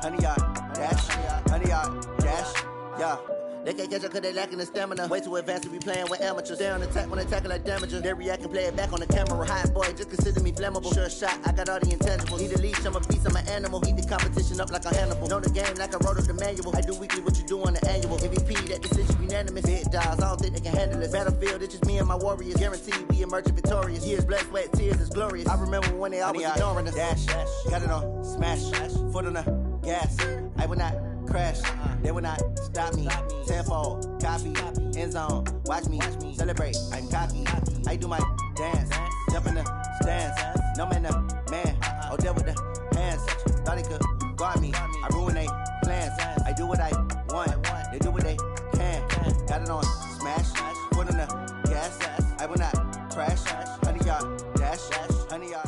100 yard dash, 100 yard dash, yeah. They can't catch up cause they lacking the stamina. Way too advanced to be playing with amateurs. Stay on attack when attacking like damages. They react and play it back on the camera. Hot boy, just consider me flammable. Sure shot, I got all the intangibles. Need a leash, I'm a beast, I'm an animal. Heat the competition up like a Hannibal. Know the game like I wrote up the manual. I do weekly what you do on the annual. MVP, that decision unanimous. Big dogs, I don't think they can handle this. Battlefield, it's just me and my warriors. Guaranteed we emerging victorious. Years, blood, sweat, tears, it's glorious. I remember when they always ignoring us. Dash, got it on, smash, foot on the gas. I will not crash, they will not stop me. Tenfold, copy, end zone, watch me celebrate. I'm cocky, I do my dance, jump in the stands. No man, the man, oh there with the hands. Thought he could guard me, I ruin they plans. I do what I want, they do what they can. Got it on smash, foot on the gas. I will not crash, 100 yard dash, 100 yard.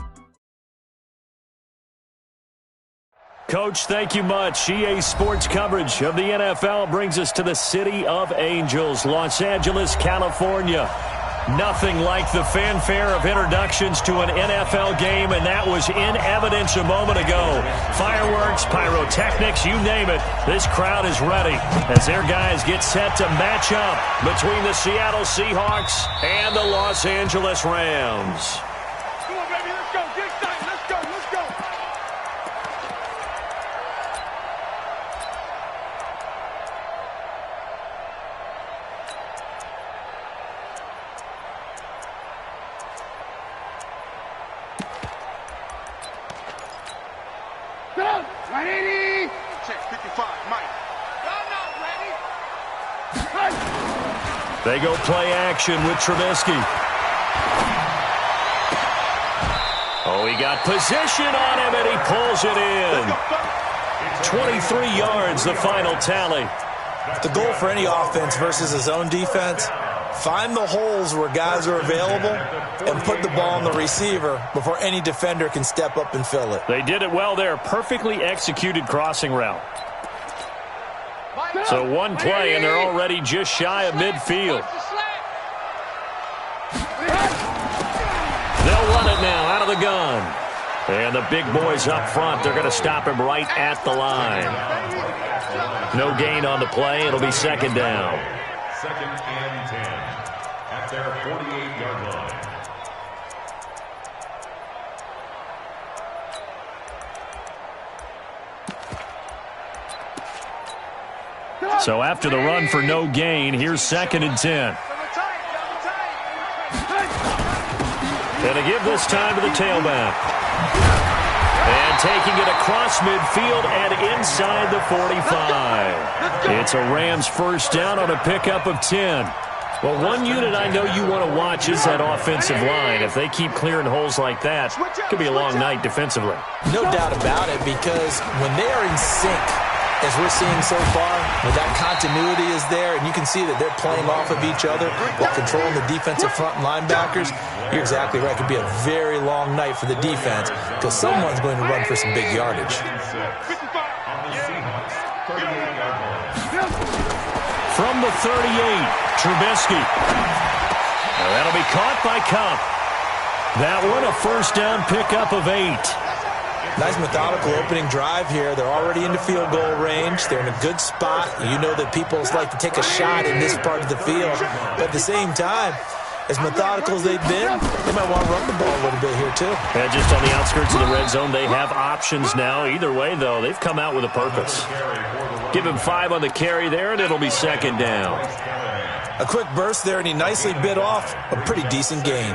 Coach, thank you much. EA Sports coverage of the NFL brings us to the City of Angels, Los Angeles, California. Nothing like the fanfare of introductions to an NFL game, and that was in evidence a moment ago. Fireworks, pyrotechnics, you name it. This crowd is ready as their guys get set to match up between the Seattle Seahawks and the Los Angeles Rams. Come on, baby, let's go. Get excited. Let's go. Let's go. Go! 180! Check 55, Mike. Y'all not ready. They go play action with Trubisky. Oh, he got position on him, and he pulls it in. 23 yards, the final tally. The goal for any offense versus his own defense, find the holes where guys are available and put the ball on the receiver before any defender can step up and fill it. They did it well there. Perfectly executed crossing route. So one play, and they're already just shy of midfield. They'll run it now out of the gun. And the big boys up front, they're going to stop him right at the line. No gain on the play. It'll be second down. Second and 10 at their 48-yard line. So after the run for no gain, here's second and 10. And to give this time to the tailback. And taking it across midfield and inside the 45. It's a Rams first down on a pickup of 10. Well, one unit I know you want to watch is that offensive line. If they keep clearing holes like that, it could be a long night defensively. No doubt about it, because when they are in sync, as we're seeing so far, when that continuity is there, and you can see that they're playing off of each other while controlling the defensive front linebackers, you're exactly right. It could be a very long night for the defense because someone's going to run for some big yardage. From the 38, Trubisky. Now that'll be caught by Kupp. That one, a first down pickup of 8. Nice methodical opening drive here. They're already into field goal range. They're in a good spot. You know that people like to take a shot in this part of the field. But at the same time, as methodical as they've been, they might want to run the ball a little bit here too. Yeah, just on the outskirts of the red zone, they have options now. Either way, though, they've come out with a purpose. Give him 5 on the carry there, and it'll be second down. A quick burst there, and he nicely bit off a pretty decent gain.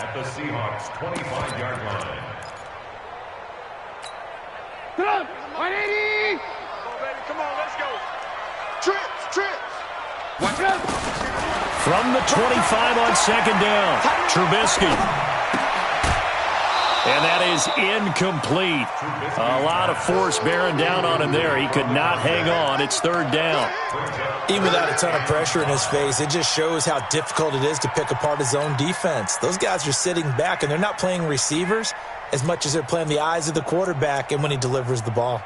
At the Seahawks' 25-yard line. Come on, 180! Come on, baby, come on, let's go. Trips. Watch out. From the 25 on second down, Trubisky. And that is incomplete. A lot of force bearing down on him there. He could not hang on. It's third down. Even without a ton of pressure in his face, it just shows how difficult it is to pick apart his own defense. Those guys are sitting back, and they're not playing receivers as much as they're playing the eyes of the quarterback and when he delivers the ball.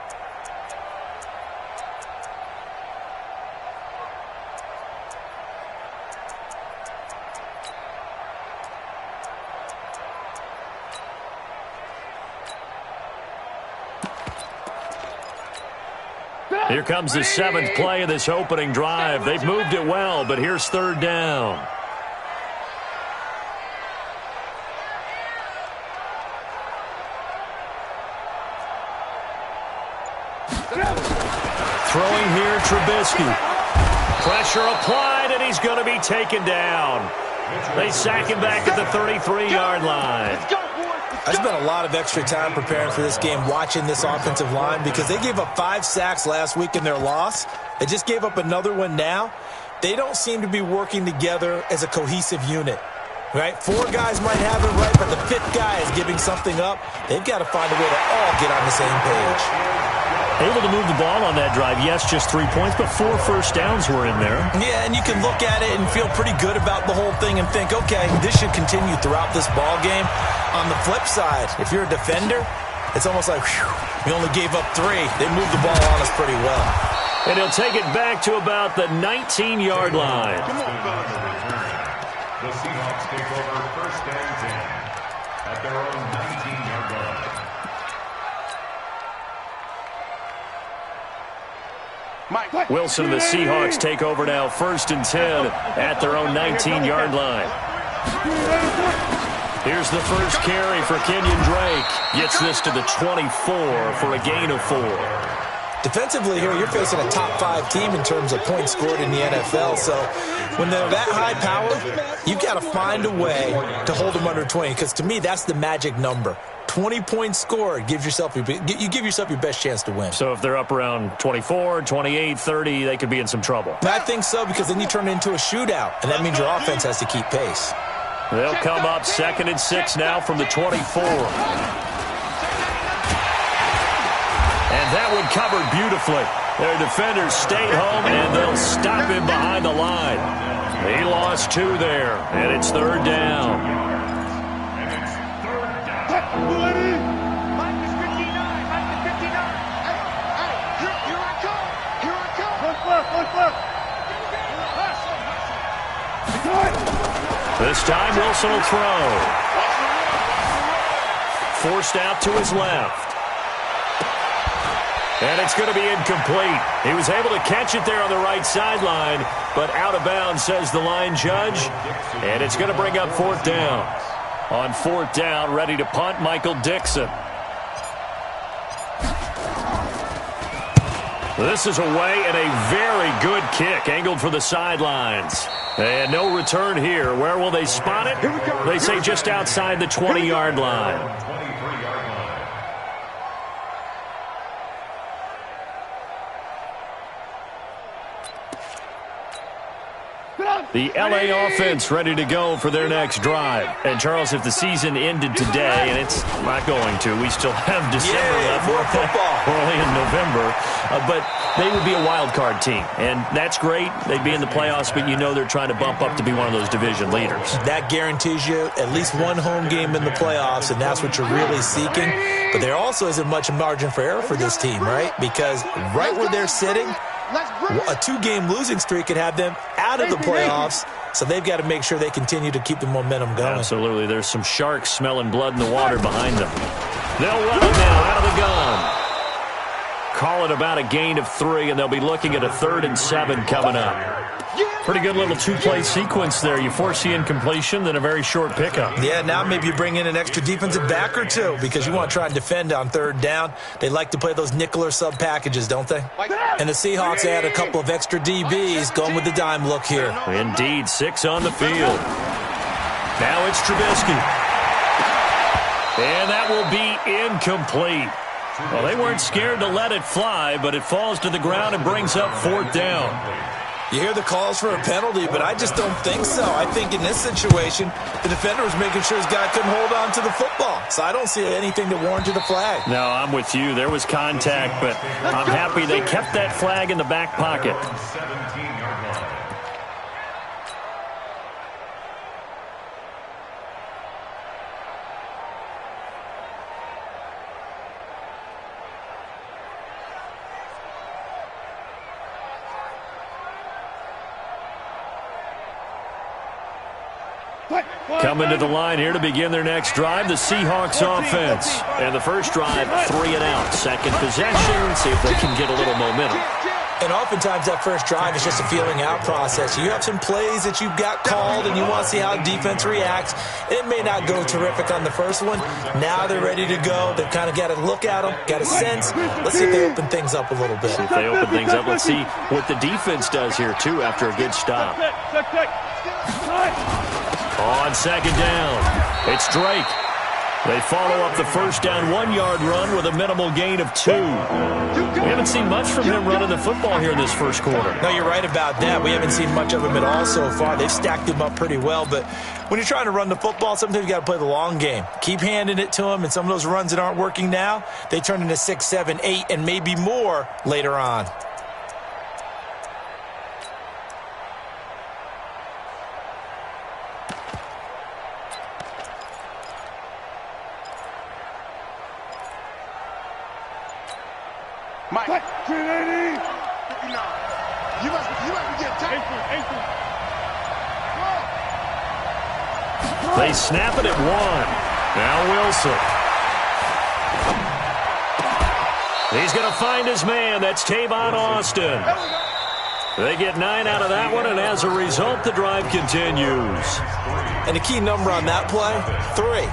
Here comes the 7th play of this opening drive. They've moved it well, but here's 3rd down. Throwing here, Trubisky. Pressure applied, and he's going to be taken down. They sack him back at the 33-yard line. I spent a lot of extra time preparing for this game, watching this offensive line, because they gave up 5 sacks last week in their loss. They just gave up another one now. They don't seem to be working together as a cohesive unit, right? 4 guys might have it right, but the 5th guy is giving something up. They've got to find a way to all get on the same page. Able to move the ball on that drive. Yes, just 3 points, but 4 first downs were in there. Yeah, and you can look at it and feel pretty good about the whole thing and think, okay, this should continue throughout this ball game. On the flip side, if you're a defender, it's almost like, whew, we only gave up 3. They moved the ball on us pretty well. And he'll take it back to about the 19-yard line. Come on, fellas. The Seahawks take over 1st and 10 at their own 19-yard line. Wilson and the Seahawks take over now, 1st and 10 at their own 19-yard line. Here's the first carry for Kenyon Drake. Gets this to the 24 for a gain of 4. Defensively here, you're facing a top 5 team in terms of points scored in the NFL. So when they're that high powered, you've got to find a way to hold them under 20. Because to me, that's the magic number. 20 points scored, you give yourself your best chance to win. So if they're up around 24, 28, 30, they could be in some trouble. I think so, because then you turn it into a shootout, and that means your offense has to keep pace. They'll come up 2nd and 6 now from the 24. And that one covered beautifully. Their defenders stayed home, and they'll stop him behind the line. He lost 2 there, and it's 3rd down. This time Wilson will throw. Forced out to his left. And it's going to be incomplete. He was able to catch it there on the right sideline, but out of bounds, says the line judge. And it's going to bring up 4th down. On 4th down, ready to punt, Michael Dixon. This is away, and a very good kick, angled for the sidelines. And no return here. Where will they spot it? They say just outside the 20-yard line. The L.A. offense ready to go for their next drive. And, Charles, if the season ended today, and it's not going to, we still have December left. More football. We're only in November. But they would be a wild card team. And that's great. They'd be in the playoffs, but you know they're trying to bump up to be one of those division leaders. That guarantees you at least one home game in the playoffs, and that's what you're really seeking. But there also isn't much margin for error for this team, right? Because right where they're sitting, a 2-game losing streak could have them out of the playoffs, so they've got to make sure they continue to keep the momentum going. Absolutely. There's some sharks smelling blood in the water behind them. They'll run it now out of the gun. Call it about a gain of 3, and they'll be looking at a 3rd and 7 coming up. Pretty good little 2-play sequence there. You force the incompletion, then a very short pickup. Yeah, now maybe you bring in an extra defensive back or 2 because you want to try and defend on 3rd down. They like to play those nickel or sub packages, don't they? And the Seahawks add a couple of extra DBs going with the dime look here. Indeed, 6 on the field. Now it's Trubisky. And that will be incomplete. Well, they weren't scared to let it fly, but it falls to the ground and brings up 4th down. You hear the calls for a penalty, but I just don't think so. I think in this situation, the defender was making sure his guy couldn't hold on to the football. So I don't see anything that warranted a flag. No, I'm with you. There was contact, but I'm happy they kept that flag in the back pocket. 17-yard line. Coming to the line here to begin their next drive, the Seahawks offense. And the first drive, 3 and out. Second possession, see if they can get a little momentum. And oftentimes that first drive is just a feeling out process. You have some plays that you've got called and you want to see how defense reacts. It may not go terrific on the first one. Now they're ready to go. They've kind of got to look at them, got a sense. Let's see if they open things up a little bit. See if they open things up. Let's see what the defense does here, too, after a good stop. On second down, it's Drake. They follow up the first down 1-yard run with a minimal gain of 2. We haven't seen much from him running the football here in this first quarter. No, you're right about that. We haven't seen much of him at all so far. They've stacked him up pretty well, but when you're trying to run the football, sometimes you got to play the long game. Keep handing it to him, and some of those runs that aren't working now, they turn into 6, 7, 8, and maybe more later on. Mike. 380. 59. You must be getting tight. 18. They snap it at 1. Now Wilson. He's going to find his man. That's Tavon Austin. They get 9 out of that one, and as a result, the drive continues. And the key number on that play, 3.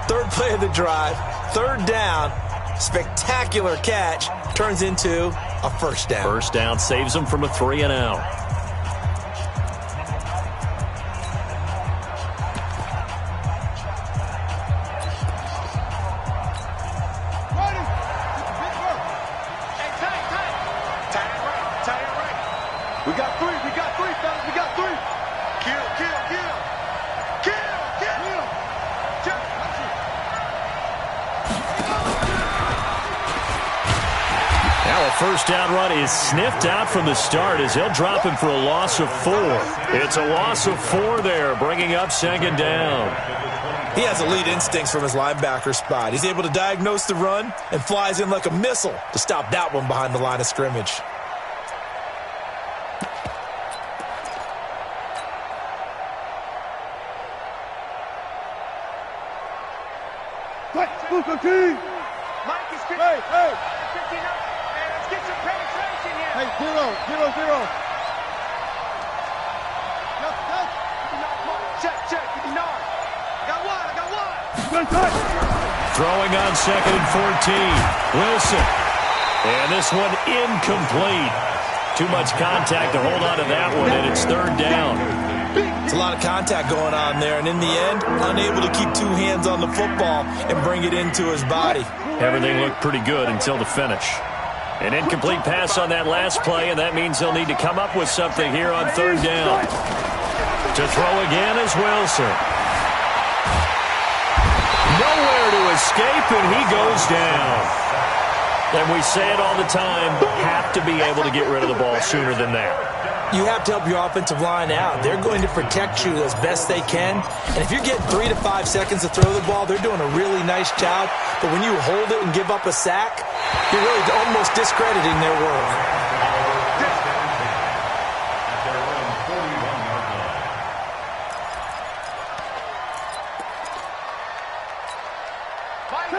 Third play of the drive, third down, spectacular catch, turns into a first down. First down saves them from a 3 and out. We got 3, fellas. We got 3. Kill. Now a first down run is sniffed out from the start as he'll drop him for a loss of 4. It's a loss of 4 there, bringing up second down. He has elite instincts from his linebacker spot. He's able to diagnose the run and flies in like a missile to stop that one behind the line of scrimmage. Mike is 50. Hey. 59. Hey, let's get some penetration here. Hey, 0. Check. 59. I got one. Throwing on second and 14. Wilson. And this one incomplete. Too much contact to hold on to that one, and it's third down. It's a lot of contact going on there, and in the end, unable to keep 2 hands on the football and bring it into his body. Everything looked pretty good until the finish. An incomplete pass on that last play, and that means they'll need to come up with something here on third down. To throw again is Wilson. Nowhere to escape, and he goes down. And we say it all the time, have to be able to get rid of the ball sooner than that. You have to help your offensive line out. They're going to protect you as best they can. And if you're getting 3 to 5 seconds to throw the ball, they're doing a really nice job. But when you hold it and give up a sack, you're really almost discrediting their work.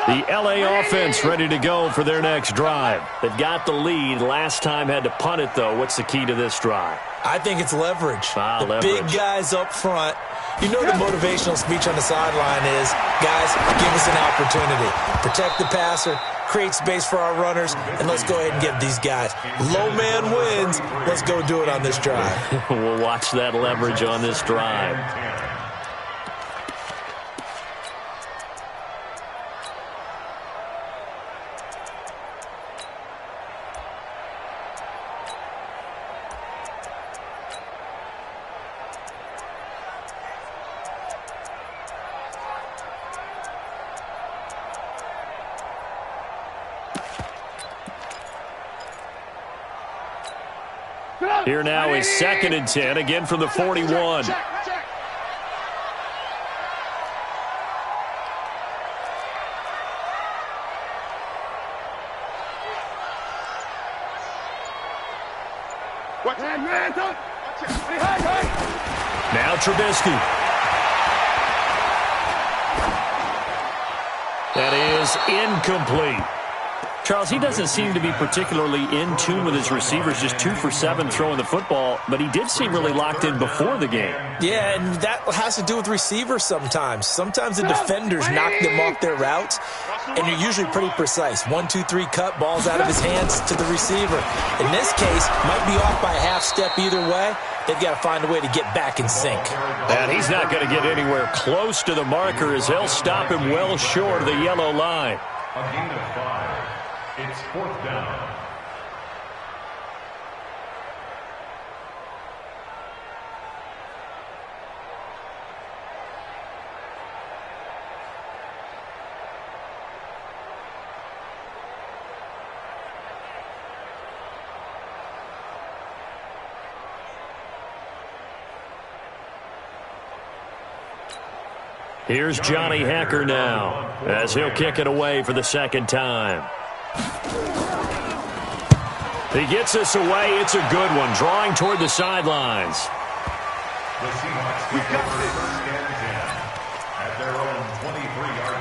The LA offense ready to go for their next drive. They've got the lead. Last time had to punt it, though. What's the key to this drive? I think it's leverage. Leverage. Big guys up front. You know the motivational speech on the sideline is, guys, give us an opportunity. Protect the passer, create space for our runners, and let's go ahead and get these guys. Low man wins. Let's go do it on this drive. We'll watch that leverage on this drive. Here now is 2nd and 10, again from the 41. Now Trubisky. is incomplete. Charles, he doesn't seem to be particularly in tune with his receivers, just 2 for 7 throwing the football, but he did seem really locked in before the game. Yeah, and that has to do with receivers sometimes. Sometimes the defenders knock them off their routes, and you're usually pretty precise. 1, 2, 3 cut, balls out of his hands to the receiver. In this case, might be off by a half step either way. They've got to find a way to get back in sync. And he's not going to get anywhere close to the marker as they'll stop him well short of the yellow line. A gain of 5. It's 4th down. Here's Johnny Hacker now as he'll kick it away for the second time. He gets this away. It's a good one, drawing toward the sidelines. The Seahawks take over first and 10 at their own 23-yard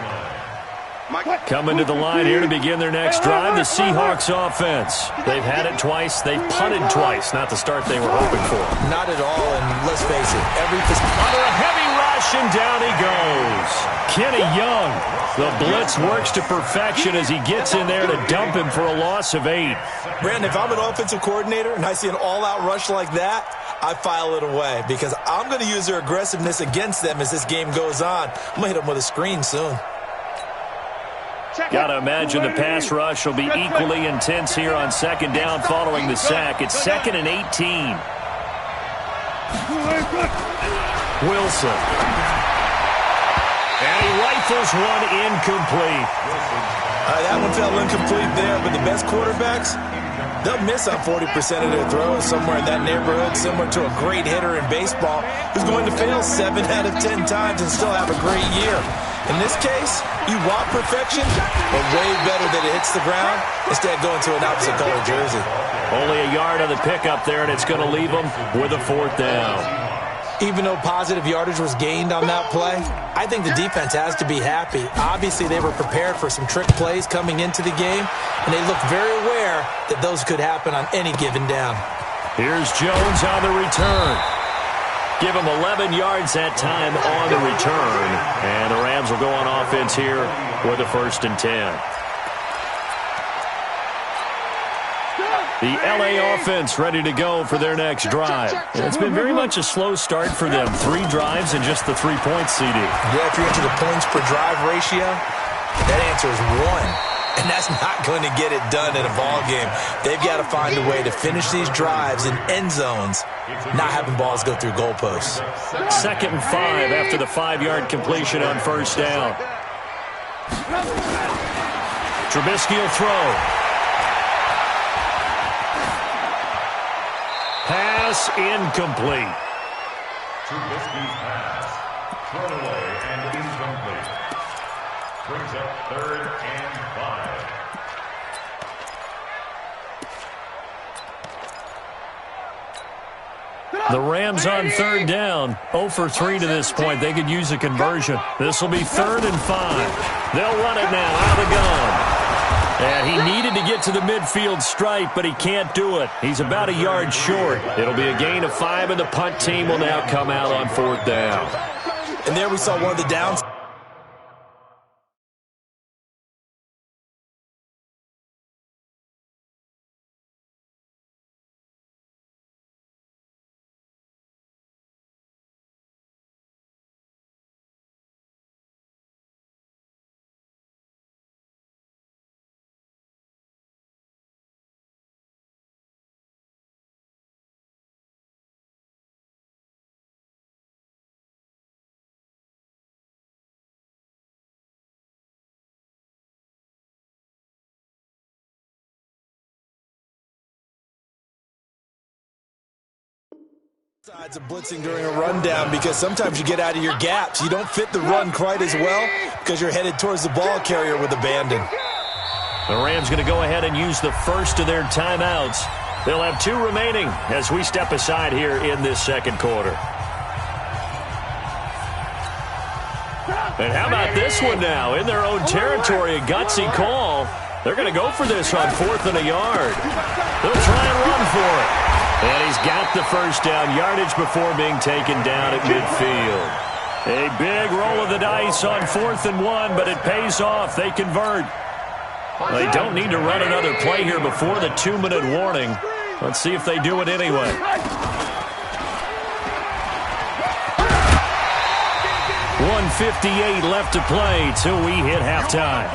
line. Coming to the line here to begin their next drive, the Seahawks offense. They've had it twice. They've punted twice. Not the start they were hoping for. Not at all, and let's face it, Under a heavy rush, and down he goes. Kenny Young. The blitz works to perfection as he gets in there to dump him for a loss of 8. Brandon, if I'm an offensive coordinator and I see an all-out rush like that, I file it away because I'm going to use their aggressiveness against them as this game goes on. I'm going to hit them with a screen soon. Got to imagine the pass rush will be equally intense here on second down following the sack. It's 2nd and 18. Wilson. And he rifles one incomplete. That one fell incomplete there, but the best quarterbacks, they'll miss on 40% of their throws somewhere in that neighborhood, similar to a great hitter in baseball who's going to fail 7 out of 10 times and still have a great year. In this case, you want perfection, but way better that it hits the ground instead of going to an opposite color jersey. Only a yard on the pickup there, and it's going to leave them with a 4th down. Even though positive yardage was gained on that play, I think the defense has to be happy. Obviously, they were prepared for some trick plays coming into the game, and they look very aware that those could happen on any given down. Here's Jones on the return. Give him 11 yards that time on the return, and the Rams will go on offense here with a 1st and 10. The L.A. offense ready to go for their next drive. It's been very much a slow start for them. 3 drives and just the 3 points, CD. Yeah, if you're into the points per drive ratio, that answer is 1. And that's not going to get it done in a ball game. They've got to find a way to finish these drives in end zones, not having balls go through goalposts. 2nd and 5 after the 5-yard completion on 1st down. Trubisky will throw. Pass incomplete. Trubisky's pass. Thrown away and incomplete. Brings up 3rd and 5. The Rams on 3rd down. 0 for 3 to this point. They could use a conversion. This will be 3rd and 5. They'll run it now out of the gun. And he needed to get to the midfield stripe, but he can't do it. He's about a yard short. It'll be a gain of 5, and the punt team will now come out on 4th down. And there we saw one of the downs. Sides of blitzing during a rundown because sometimes you get out of your gaps. You don't fit the run quite as well because you're headed towards the ball carrier with abandon. The Rams going to go ahead and use the first of their timeouts. They'll have 2 remaining as we step aside here in this 2nd quarter. And how about this one now? In their own territory, a gutsy call. They're going to go for this on 4th and a yard. They'll try and run for it. And he's got the first down yardage before being taken down at midfield. A big roll of the dice on 4th and 1, but it pays off. They convert. They don't need to run another play here before the 2-minute warning. Let's see if they do it anyway. .158 left to play till we hit halftime.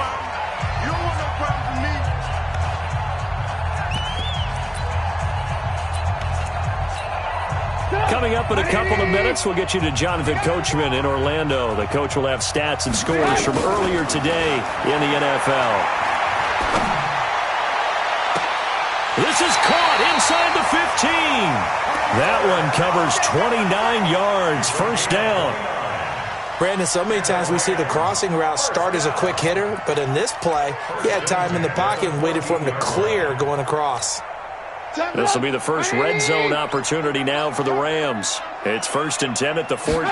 Coming up in a couple of minutes, we'll get you to Jonathan Coachman in Orlando. The coach will have stats and scores from earlier today in the NFL. This is caught inside the 15. That one covers 29 yards. First down. Brandon, so many times we see the crossing route start as a quick hitter, but in this play, he had time in the pocket and waited for him to clear going across. This will be the first red zone opportunity now for the Rams. It's 1st and 10 at the 14.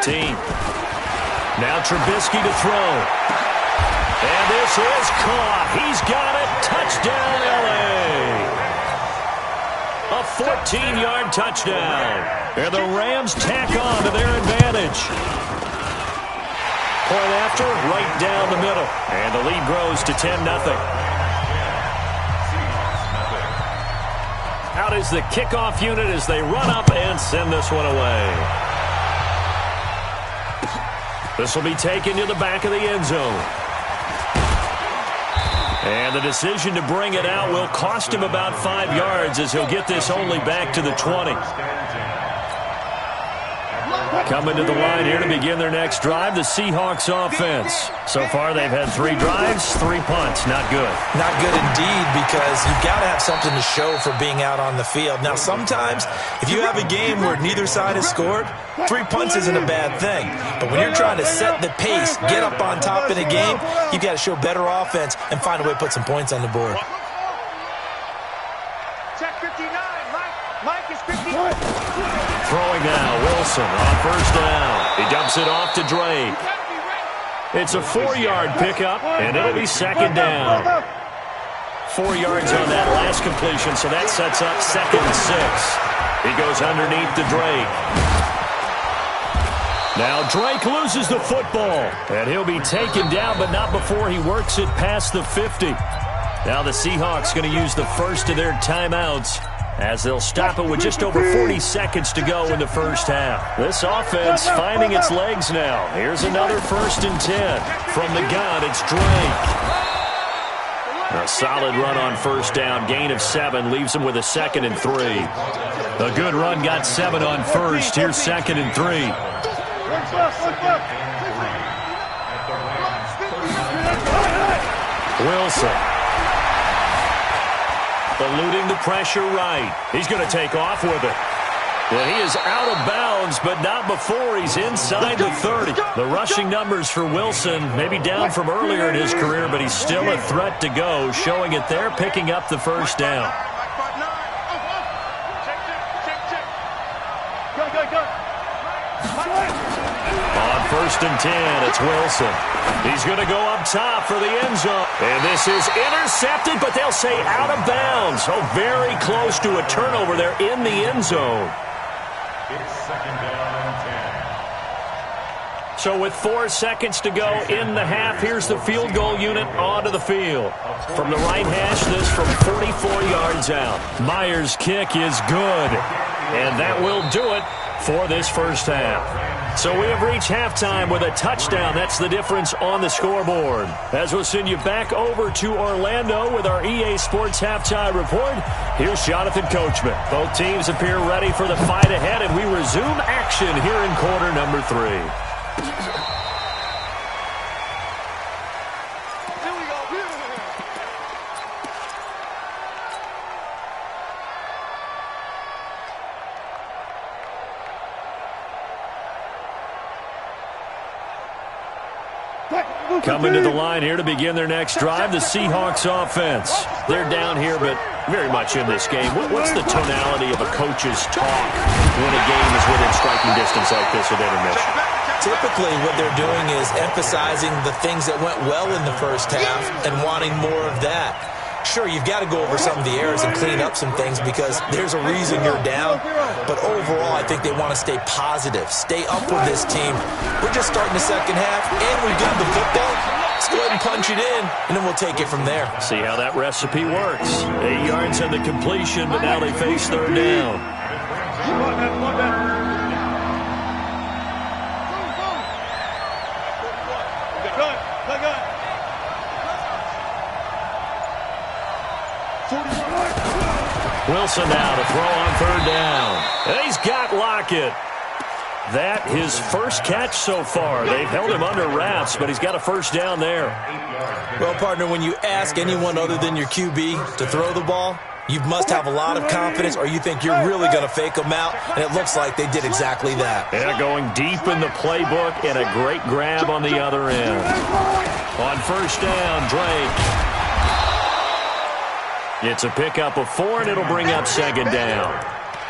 Now Trubisky to throw. And this is caught. He's got it. Touchdown, L.A. A 14-yard touchdown. And the Rams tack on to their advantage. Point after, right down the middle. And the lead grows to 10-0. Out is the kickoff unit as they run up and send this one away. This will be taken to the back of the end zone. And the decision to bring it out will cost him about 5 yards as he'll get this only back to the 20. Coming to the line here to begin their next drive, the Seahawks offense. So far, they've had 3 drives, 3 punts. Not good. Not good indeed, because you've got to have something to show for being out on the field. Now, sometimes, if you have a game where neither side has scored, 3 punts isn't a bad thing. But when you're trying to set the pace, get up on top in a game, you've got to show better offense and find a way to put some points on the board. Check 59. Mike is 59. Throwing now, Wilson on first down. He dumps it off to Drake. It's a 4-yard pickup, and it'll be 2nd down. 4 yards on that last completion, so that sets up 2nd and 6. He goes underneath to Drake. Now Drake loses the football, and he'll be taken down, but not before he works it past the 50. Now the Seahawks going to use the first of their timeouts, as they'll stop it with just over 40 seconds to go in the first half. This offense finding its legs now. Here's another 1st and 10. From the gun, it's Drake. A solid run on first down. Gain of 7 leaves him with a 2nd and 3. A good run got 7 on first. Here's 2nd and 3. Wilson. Eluding the pressure right. He's going to take off with it. Well, he is out of bounds, but not before he's inside the 30. The rushing numbers for Wilson, maybe down from earlier in his career, but he's still a threat to go, showing it there, picking up the first down. On 1st and 10, it's Wilson. He's going to go up top for the end zone. And this is intercepted, but they'll say out of bounds. So very close to a turnover there in the end zone. It's 2nd down and 10. So with 4 seconds to go in the half, here's the field goal unit onto the field. From the right hash, this from 44 yards out. Myers' kick is good. And that will do it for this first half. So we have reached halftime with a touchdown. That's the difference on the scoreboard. As we'll send you back over to Orlando with our EA Sports Halftime Report, here's Jonathan Coachman. Both teams appear ready for the fight ahead, and we resume action here in quarter number 3. Coming to the line here to begin their next drive, the Seahawks offense. They're down here, but very much in this game. What's the tonality of a coach's talk when a game is within striking distance like this with intermission? Typically, what they're doing is emphasizing the things that went well in the first half and wanting more of that. Sure, you've got to go over some of the errors and clean up some things because there's a reason you're down. But overall, I think they want to stay positive, stay up with this team. We're just starting the second half, and we've got the football. Let's go ahead and punch it in, and then we'll take it from there. See how that recipe works. 8 yards on the completion, but now they face third down. Wilson now to throw on third down. And he's got Lockett. That his first catch so far. They've held him under wraps, but he's got a first down there. Well, partner, when you ask anyone other than your QB to throw the ball, you must have a lot of confidence or you think you're really going to fake them out, and it looks like they did exactly that. Yeah, going deep in the playbook and a great grab on the other end. On first down, Drake. It's a pickup of 4, and it'll bring up second down.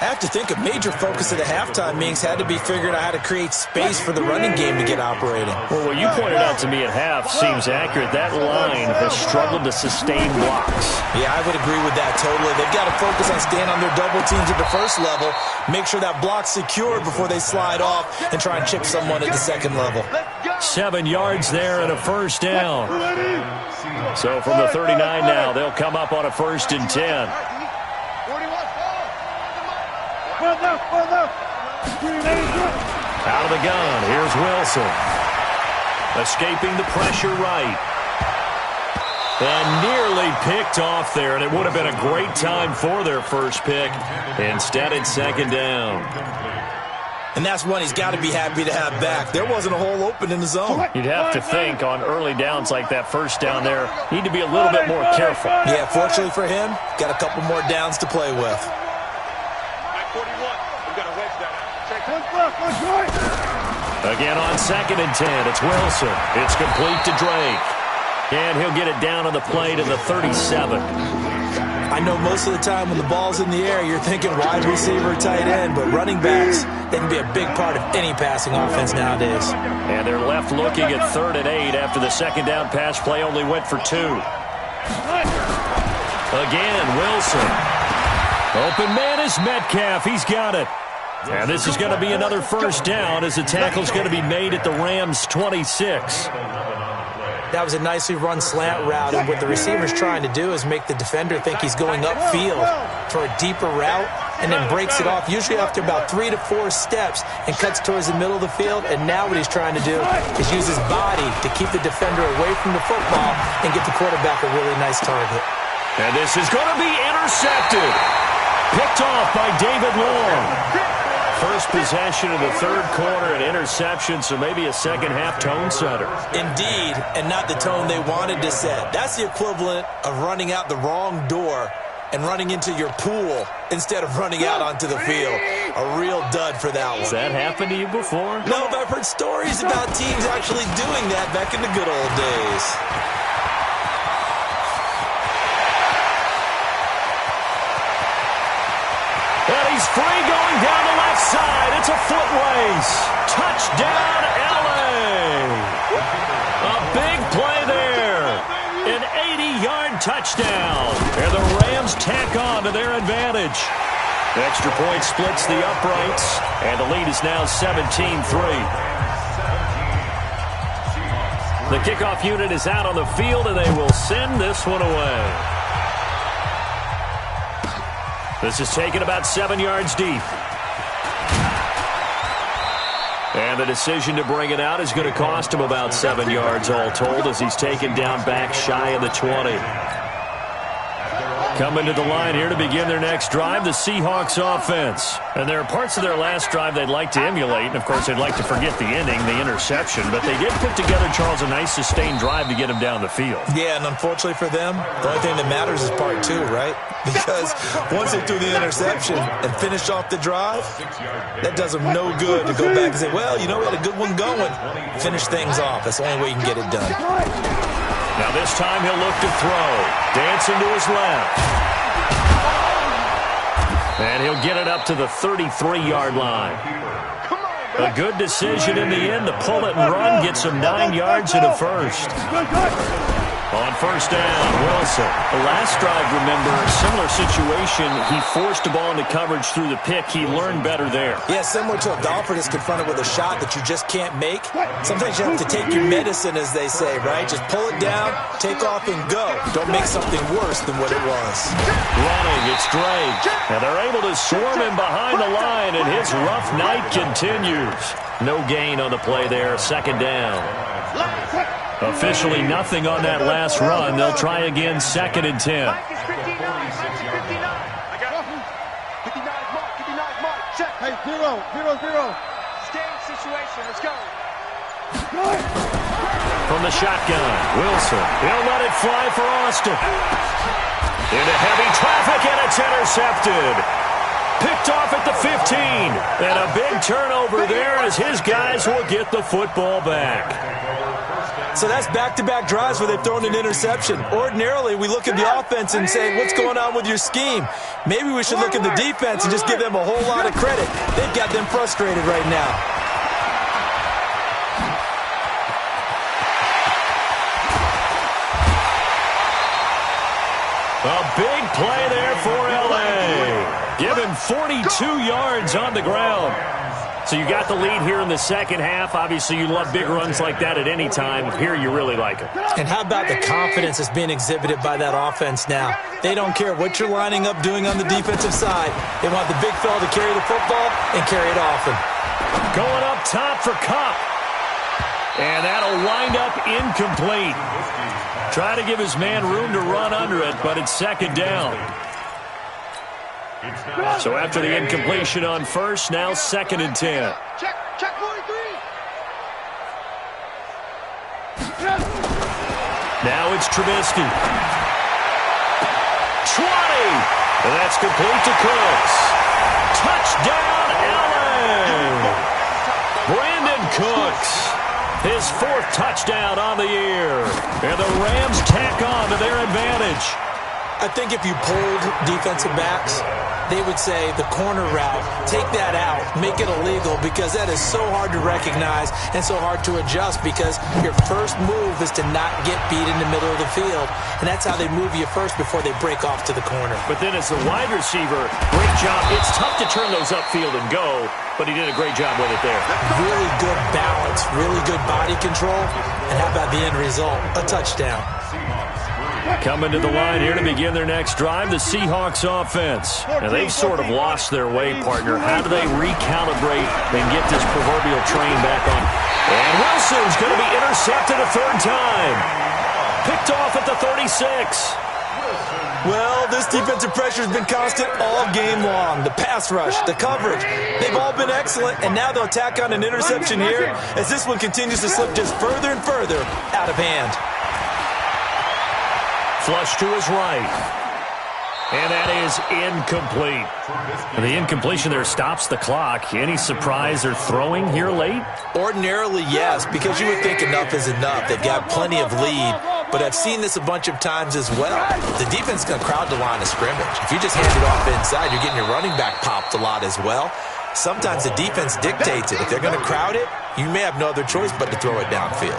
I have to think a major focus of the halftime meetings had to be figuring out how to create space for the running game to get operating. Well, what you pointed out to me at half seems accurate. That line has struggled to sustain blocks. Yeah, I would agree with that totally. They've got to focus on staying on their double teams at the first level, make sure that block's secured before they slide off and try and chip someone at the second level. 7 yards there and a first down. So from the 39 now, they'll come up on a 1st and 10. Out of the gun, here's Wilson. Escaping the pressure right. And nearly picked off there, and it would have been a great time for their first pick. Instead, it's second down. And that's one he's got to be happy to have back. There wasn't a hole open in the zone. You'd have to think on early downs like that first down there, need to be a little bit more careful. Yeah, fortunately for him, got a couple more downs to play with. Again on 2nd and 10, it's Wilson. It's complete to Drake. And he'll get it down on the play to the 37. I know most of the time when the ball's in the air, you're thinking wide receiver, tight end, but running backs, they can be a big part of any passing offense nowadays. And they're left looking at 3rd and 8 after the second down pass play only went for 2. Again, Wilson. Open man is Metcalf. He's got it. And this is going to be another first down as the tackle's going to be made at the Rams' 26. That was a nicely run slant route, and what the receiver's trying to do is make the defender think he's going upfield for a deeper route and then breaks it off, usually after about 3 to 4 steps, and cuts towards the middle of the field. And now what he's trying to do is use his body to keep the defender away from the football and get the quarterback a really nice target. And this is going to be intercepted. Picked off by David Long. First possession of the 3rd quarter, an interception, so maybe a second-half tone setter. Indeed, and not the tone they wanted to set. That's the equivalent of running out the wrong door and running into your pool instead of running out onto the field. A real dud for that one. Has that happened to you before? No, but I've heard stories about teams actually doing that back in the good old days. And he's free going down the left side. It's a foot race. Touchdown, LA. A big play there. An 80-yard touchdown. And the Rams tack on to their advantage. Extra point splits the uprights. And the lead is now 17-3. The kickoff unit is out on the field, and they will send this one away. This is taken about 7 yards deep. And the decision to bring it out is going to cost him about 7 yards all told as he's taken down back shy of the 20. Coming to the line here to begin their next drive, the Seahawks offense. And there are parts of their last drive they'd like to emulate. And, of course, they'd like to forget the ending, the interception. But they did put together, Charles, a nice sustained drive to get him down the field. Yeah, and unfortunately for them, the only thing that matters is part 2, right? Because once they threw the interception and finished off the drive, that does them no good to go back and say, well, you know, we had a good one going. Finish things off. That's the only way you can get it done. Now this time he'll look to throw. Dancing to his left. And he'll get it up to the 33-yard line. A good decision in the end to pull it and run, get some 9 yards and a first. On first down, Wilson. The last drive, remember, similar situation. He forced the ball into coverage through the pick. He learned better there. Yeah, similar to a golfer that's confronted with a shot that you just can't make. Sometimes you have to take your medicine, as they say, right? Just pull it down, take off, and go. Don't make something worse than what it was. Running, it's Drake. And they're able to swarm him behind the line, and his rough night continues. No gain on the play there, second down. Officially nothing on that last run. They'll try again, second and 10. Hey, 0, 0. Game situation, let's go. From the shotgun, Wilson. He'll let it fly for Austin. Into heavy traffic, and it's intercepted. Picked off at the 15. And a big turnover there as his guys will get the football back. So that's back-to-back drives where they've thrown an interception. Ordinarily, we look at the offense and say, what's going on with your scheme? Maybe we should look at the defense and just give them a whole lot of credit. They've got them frustrated right now. A big play there for L.A. Give him 42 yards on the ground. So you got the lead here in the second half. Obviously, you love big runs like that at any time. Here, you really like it. And how about the confidence that's being exhibited by that offense now? They don't care what you're lining up doing on the defensive side. They want the big fella to carry the football and carry it often. Going up top for Kupp. And that'll wind up incomplete. Try to give his man room to run under it, but it's second down. So after the incompletion on first, now second and 10. Check 43. Now it's Trubisky. 20. And that's complete to Cooks. Touchdown, LA. Brandon Cooks. His 4th touchdown on the year. And the Rams tack on to their advantage. I think if you polled defensive backs, they would say the corner route, take that out, make it illegal, because that is so hard to recognize and so hard to adjust, because your first move is to not get beat in the middle of the field. And that's how they move you first before they break off to the corner. But then as the wide receiver, great job. It's tough to turn those upfield and go, but he did a great job with it there. Really good balance, really good body control. And how about the end result? A touchdown. Coming to the line here to begin their next drive, the Seahawks offense. Now, they've sort of lost their way, partner. How do they recalibrate and get this proverbial train back on? And Wilson's going to be intercepted a 3rd time. Picked off at the 36. Well, this defensive pressure has been constant all game long. The pass rush, the coverage, they've all been excellent, and now they'll tack on an interception here as this one continues to slip just further and further out of hand. Flush to his right. And that is incomplete. And the incompletion there stops the clock. Any surprise they're throwing here late? Ordinarily, yes, because you would think enough is enough. They've got plenty of lead, but I've seen this a bunch of times as well. The defense is going to crowd the line of scrimmage. If you just hand it off inside, you're getting your running back popped a lot as well. Sometimes the defense dictates it. If they're going to crowd it, you may have no other choice but to throw it downfield.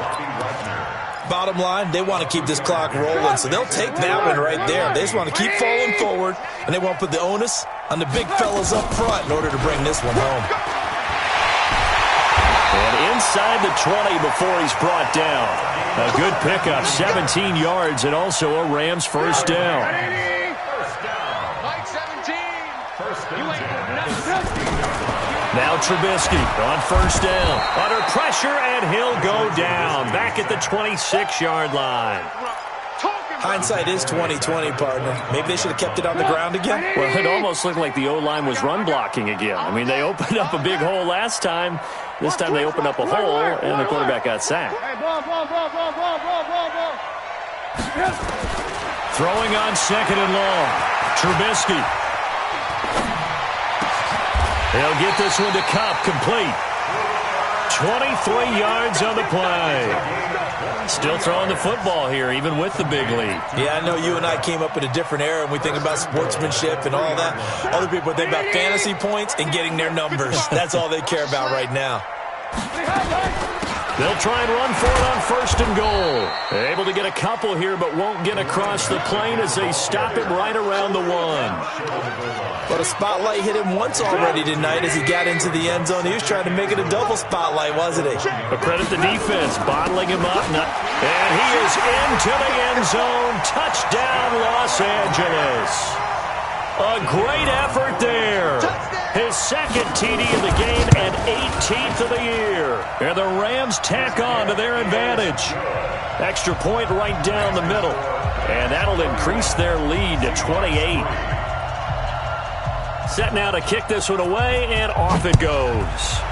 Bottom line, they want to keep this clock rolling, so they'll take that one right there. They just want to keep falling forward, and they want to put the onus on the big fellas up front in order to bring this one home. And inside the 20 before he's brought down. A good pickup, 17 yards, and also a Rams first down. Mike 17. You ain't got nothing. Now Trubisky on first down. Under pressure, and he'll go down. Back at the 26-yard line. Hindsight is 20/20, partner. Maybe they should have kept it on the ground again. Well, it almost looked like the O-line was run blocking again. I mean, they opened up a big hole last time. This time they opened up a hole, and the quarterback got sacked. Throwing on second and long. Trubisky. He'll get this one to Kupp, complete. 23 yards on the play. Still throwing the football here, even with the big lead. Yeah, I know you and I came up in a different era, and we think about sportsmanship and all that. Other people think about fantasy points and getting their numbers. That's all they care about right now. They'll try and run for it on 1st and goal. Able to get a couple here, but won't get across the plane as they stop him right around the 1. But a spotlight hit him once already tonight as he got into the end zone. He was trying to make it a double spotlight, wasn't he? But credit the defense, bottling him up. And he is into the end zone. Touchdown, Los Angeles. A great effort there. His 2nd TD of the game and 18th of the year. And the Rams tack on to their advantage. Extra point right down the middle. And that'll increase their lead to 28. Set now to kick this one away, and off it goes.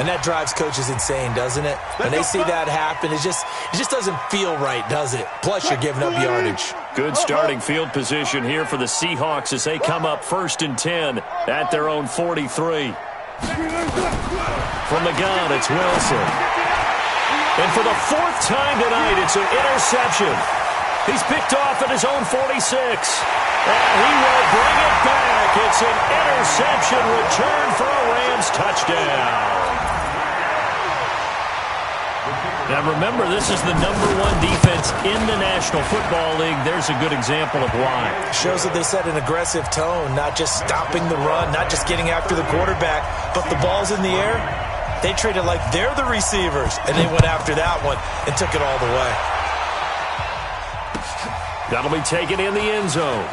And that drives coaches insane, doesn't it? When they see that happen, it just doesn't feel right, does it? Plus, you're giving up yardage. Good starting field position here for the Seahawks as they come up 1st and 10 at their own 43. From the gun, it's Wilson. And for the 4th time tonight, it's an interception. He's picked off at his own 46. And he will bring it back. It's an interception return for a Rams touchdown. Now remember, this is the #1 defense in the National Football League. There's a good example of why. Shows that they set an aggressive tone, not just stopping the run, not just getting after the quarterback, but the ball's in the air. They treat it like they're the receivers, and they went after that one and took it all the way. That'll be taken in the end zone.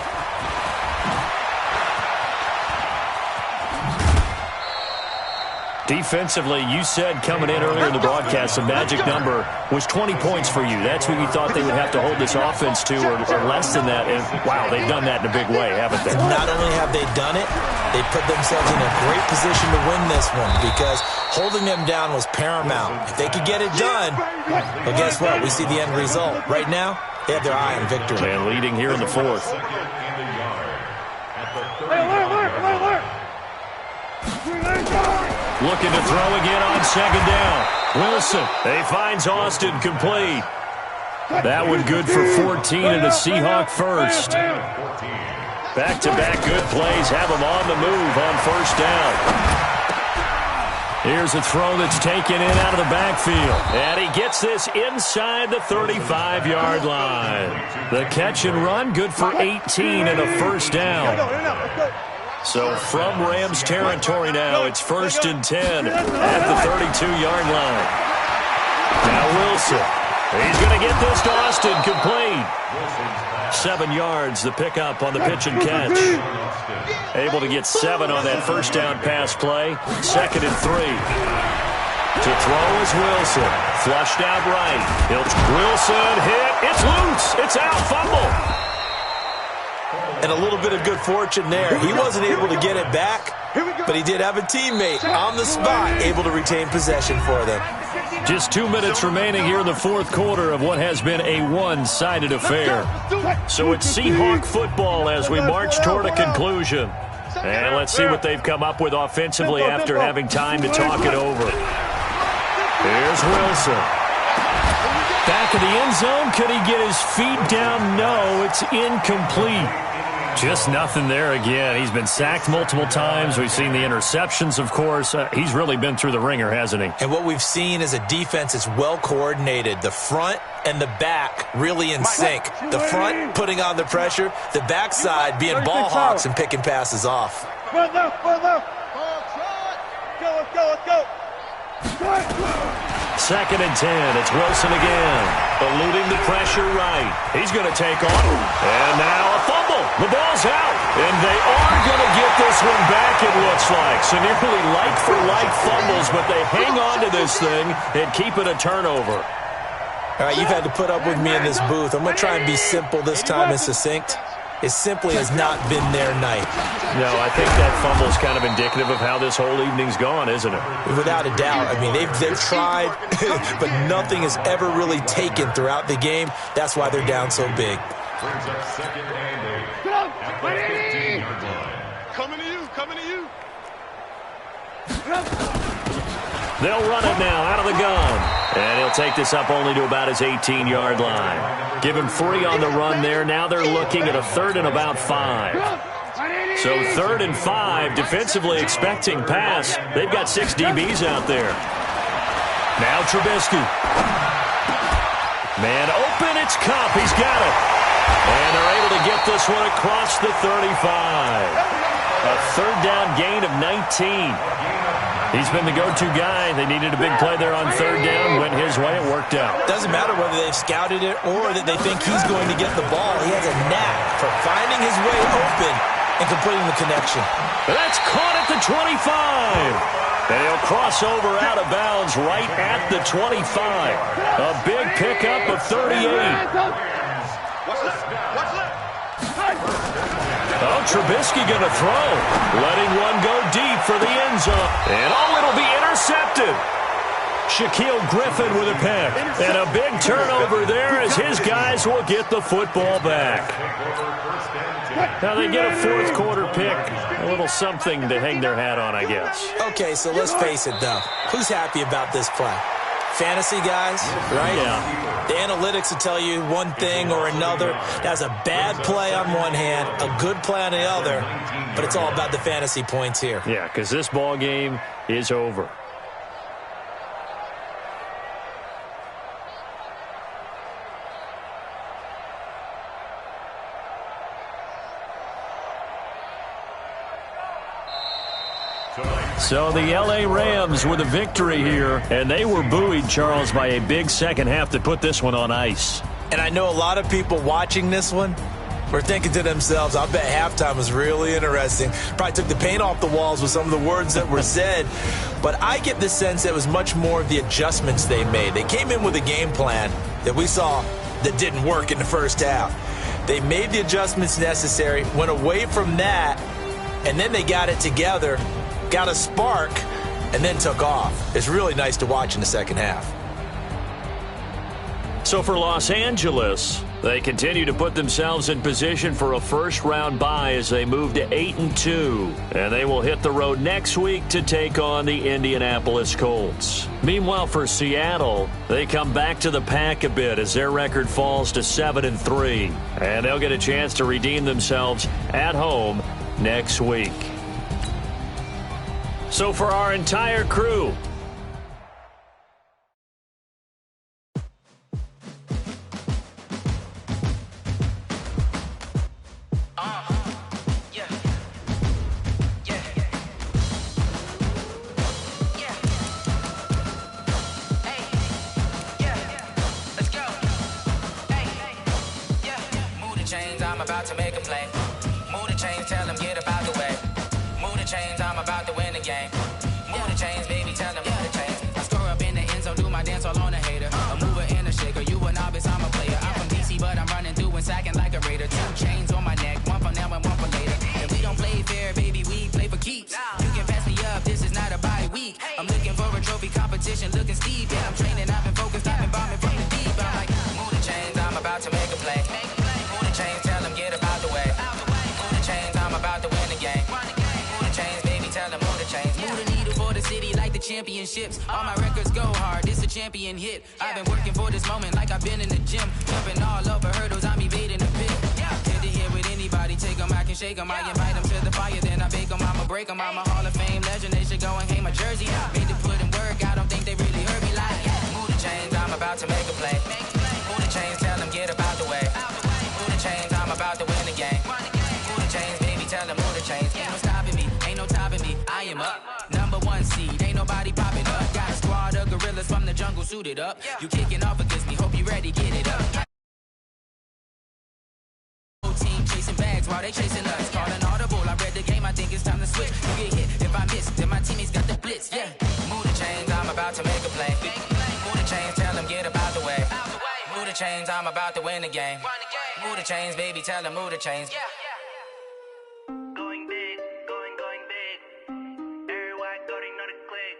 Defensively, you said coming in earlier in the broadcast, the magic number was 20 points for you. That's what you thought they would have to hold this offense to, or less than that. And, wow, they've done that in a big way, haven't they? Not only have they done it, they put themselves in a great position to win this one because holding them down was paramount. If they could get it done, well, guess what? We see the end result. Right now, they have their eye on victory. And leading here in the 4th. Looking to throw again on 2nd down. Wilson, he finds Austin complete. That one good for 14 and a Seahawk first. Back-to-back good plays have him on the move on 1st down. Here's a throw that's taken in out of the backfield. And he gets this inside the 35-yard line. The catch and run good for 18 and a 1st down. So from Rams territory now, it's 1st and 10 at the 32-yard line. Now Wilson. He's going to get this to Austin complete. 7 yards, the pickup on the pitch and catch. Able to get 7 on that 1st down pass play. 2nd and 3. To throw is Wilson. Flushed out right. Wilson hit. It's loose. It's out. Fumble. And a little bit of good fortune there. He wasn't able to get it back, but he did have a teammate on the spot able to retain possession for them. Just 2 minutes remaining here in the 4th quarter of what has been a one-sided affair. So it's Seahawk football as we march toward a conclusion. And let's see what they've come up with offensively after having time to talk it over. Here's Wilson. Back of the end zone. Could he get his feet down? No, it's incomplete. Just nothing there again. He's been sacked multiple times. We've seen the interceptions, of course. He's really been through the ringer, hasn't he? And what we've seen is a defense that's well coordinated. The front and the back really in sync. The front putting on the pressure. The backside being ball hawks and picking passes off. Run now, run now. Let's go. 2nd and 10. It's Wilson again. Eluding the pressure right. He's going to take on. And now a fumble. The ball's out. And they are going to get this one back, it looks like. So nearly like-for-like fumbles, but they hang on to this thing and keep it a turnover. All right, you've had to put up with me in this booth. I'm going to try and be simple this time and succinct. It simply has not been their night. No, I think that fumble's kind of indicative of how this whole evening's gone, isn't it? Without a doubt. I mean, they've tried, but nothing has ever really taken throughout the game. That's why they're down so big. Brings up 2nd and 8 at the 15-yard line. Coming to you. They'll run it now out of the gun. And he'll take this up only to about his 18-yard line. Give him 3 on the run there. Now they're looking at a 3rd and about 5. So 3rd and 5, defensively expecting pass. They've got 6 DBs out there. Now Trubisky. Man open, it's Kupp. He's got it. And they're able to get this one across the 35. A 3rd down gain of 19. He's been the go-to guy. They needed a big play there on 3rd down. Went his way. It worked out. Doesn't matter whether they've scouted it or that they think he's going to get the ball. He has a knack for finding his way open and completing the connection. That's caught at the 25. And he'll cross over out of bounds right at the 25. A big pickup of 38. Oh, Trubisky going to throw. Letting one go deep for the end zone. And it'll be intercepted. Shaquille Griffin with a pick. And a big turnover there as his guys will get the football back. Now they get a 4th quarter pick. A little something to hang their hat on, I guess. Okay, so let's face it, though. Who's happy about this play? Fantasy guys, right? Yeah. The analytics will tell you one thing or another. That's a bad play on one hand, a good play on the other, but it's all about the fantasy points here. Yeah, because this ball game is over. So the L.A. Rams with a victory here, and they were buoyed, Charles, by a big second half that put this one on ice. And I know a lot of people watching this one were thinking to themselves, I bet halftime was really interesting. Probably took the paint off the walls with some of the words that were said. But I get the sense that it was much more of the adjustments they made. They came in with a game plan that we saw that didn't work in the first half. They made the adjustments necessary, went away from that, and then they got it together, got a spark, and then took off. It's really nice to watch in the second half. So for Los Angeles, they continue to put themselves in position for a first-round bye as they move to 8-2. And they will hit the road next week to take on the Indianapolis Colts. Meanwhile, for Seattle, they come back to the pack a bit as their record falls to 7-3. And they'll get a chance to redeem themselves at home next week. So for our entire crew, I'm about to make a play. Move the chains, tell them get up out the way. Move the chains, I'm about to win the game. Move the chains, baby, tell them move the chains. I score up in the end zone, do my dance all on a hater. A mover and a shaker, you a novice, I'm a player. I'm from DC, but I'm running through and sacking like a raider. 2 chains on my neck, one for now and one for later. And we don't play fair, baby, we play for keeps. You can pass me up, this is not a bye week. I'm looking for a trophy competition, looking steep. Yeah, I'm training, I've been focused, I've been bombing from the deep. I'm like, move the chains, I'm about to make a play. Move the chains, tell them get up out the way. Move the chains, I'm about to win the game. Move the chains, baby, tell them move the chains. Move the needle for the city like the championships. All my records go hard, this a champion hit. I've been working for this moment like I've been in the gym. Jumping all over hurdles, I'm evading the pit. Head to head with anybody, take them, I can shake them. I invite them to the fire, then I bake them, I'ma break them. I'm a Hall of Fame legend, they should go and hang my jersey. Made to put in work, I don't think they really heard me like, move the chains, I'm about to make a play. Move the chains, tell them get up out the way. Move the chains, I'm about to win the game. Move the chains, baby, tell them move the chains. Ain't no stopping me, ain't no topping me, I am up. #1 seed, ain't nobody popping up. Got a squad of gorillas from the jungle suited up. You kicking off against me, hope you ready, get it up. Team chasing bags while they chasing us. Call an audible, I read the game, I think it's time to switch. You get hit, if I miss, then my teammates got the blitz, yeah. Move the chains, I'm about to make a play. Move the chains, tell them get up out the way. Move the chains, I'm about to win the game. Move the chains, baby, tell them move the chains. Going big, going big. Everywhere I go, they know the click.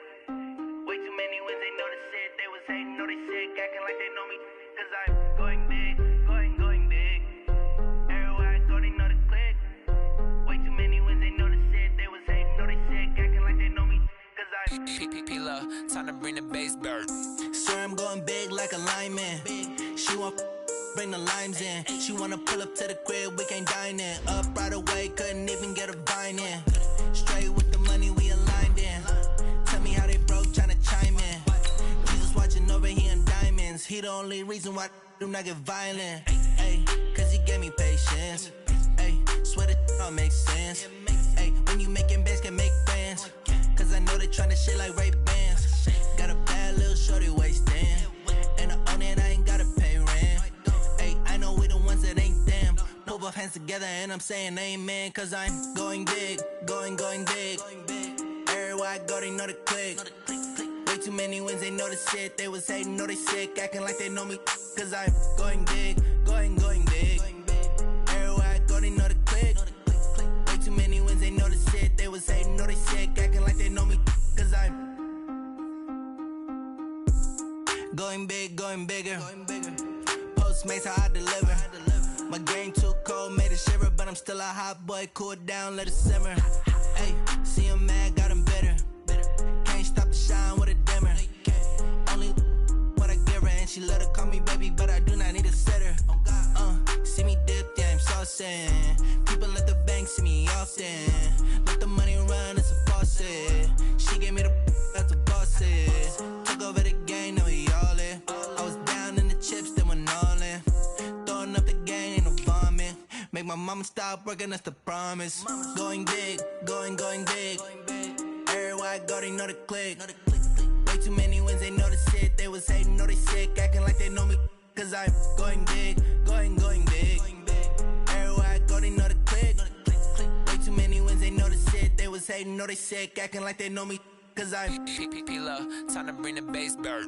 Way too many wins, they know the shit. They was hating, know they sick, acting like they know me. Cause I'm going big, going big. Everywhere I go, they know the click. Way too many wins, they know the shit. They was hating, know they sick, acting like they know me. Cause bring the limes in. She wanna pull up to the crib, we can't dine in. Up right away, couldn't even get a vine in. Straight with the money, we aligned in. Tell me how they broke, tryna chime in. Jesus watching over here in diamonds. He the only reason why I do not get violent. Ay, cause he gave me patience. Ay, swear that all makes sense. Ay, when you making bands, can make friends. Cause I know they tryna shit like Ray-Bans. Got a bad little shorty wasting. And I own it, I ain't gotta pay rent. Ay, I know we the ones that ain't them. Put both hands together and I'm saying amen. Cause I'm going big, going big. Everywhere I go, they know the click. Way too many wins, they know the shit. They was hating, know they sick, acting like they know me. Cause I'm going big, going big. Everywhere I go, they know the click. Way too many wins, they know the shit. They was hating, know they sick, acting like they know me. Cause I'm going big, going bigger. Postmates, how I deliver. My game too cold, made it shiver. But I'm still a hot boy, cool it down, let it simmer. Hey, see him mad, got him bitter. Can't stop the shine with a dimmer. Only what I give her, and she let her call me baby, but I do not need a sitter. See me dip, yeah, I'm saucing. People at the bank see me often. Let the money run, it's a faucet. She gave me the that's a boss it. Took over the game, now we all in. I was down in the chips, then went all in. Throwing up the game, ain't no vomit. Make my mama stop working, that's the promise. Going big, going big. Everywhere I go, they know the click. Way too many wins, they know the shit. They was hating, know they sick, acting like they know me. Cause I'm going big, going big. Everywhere I go, they know the click. Way too many wins, they know the shit. They was hating, know they sick, acting like they know me. Cause I'm P-P-P-Love, time to bring the bass back.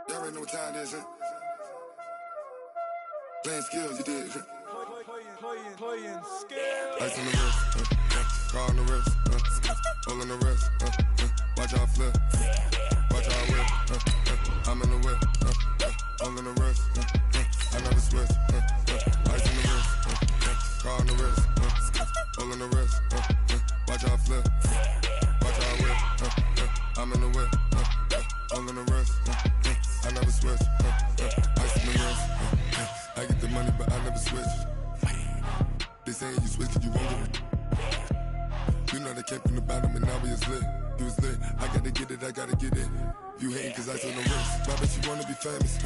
Y'all already know what time it is, huh? Playing skills, you did. Playing skills. Ice on the wrist, car on the wrist, hole on the wrist, watch out flip, watch out whip, I'm in the whip, hole in the wrist, I never switch, ice on the wrist, car on the wrist, hole in the wrist, watch out flip, watch out whip, I'm in the whip, hole in the wrist, I never switch, ice on the wrist, I get the money but I never switch. They saying you switch cause you won't get it. You know they came from the bottom and now we is lit. You was lit, I gotta get it, I gotta get it. You hating cause ice on the wrist. Why bet you wanna be famous,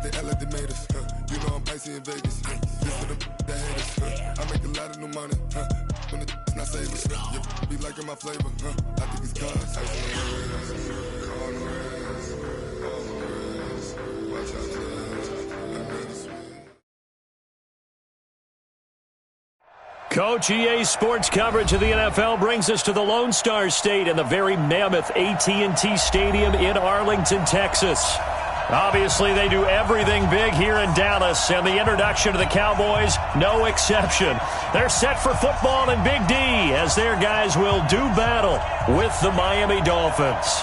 They act like they made us, You know I'm icy in Vegas, This for the that hate us, I make a lot of new money, When the not save us, You be liking my flavor, I think it's cause ice on the wrist, on the wrist, on the wrist. Watch out for this, I'm ready to switch. Coach, EA Sports coverage of the NFL brings us to the Lone Star State and the very mammoth AT&T Stadium in Arlington, Texas. Obviously, they do everything big here in Dallas, and the introduction to the Cowboys, no exception. They're set for football in Big D as their guys will do battle with the Miami Dolphins.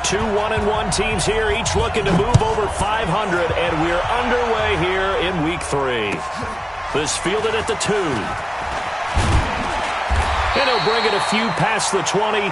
Two 1-1 teams here, each looking to move over 500, and we're underway here in Week 3. This fielded at the 2. And he'll bring it a few past the 20.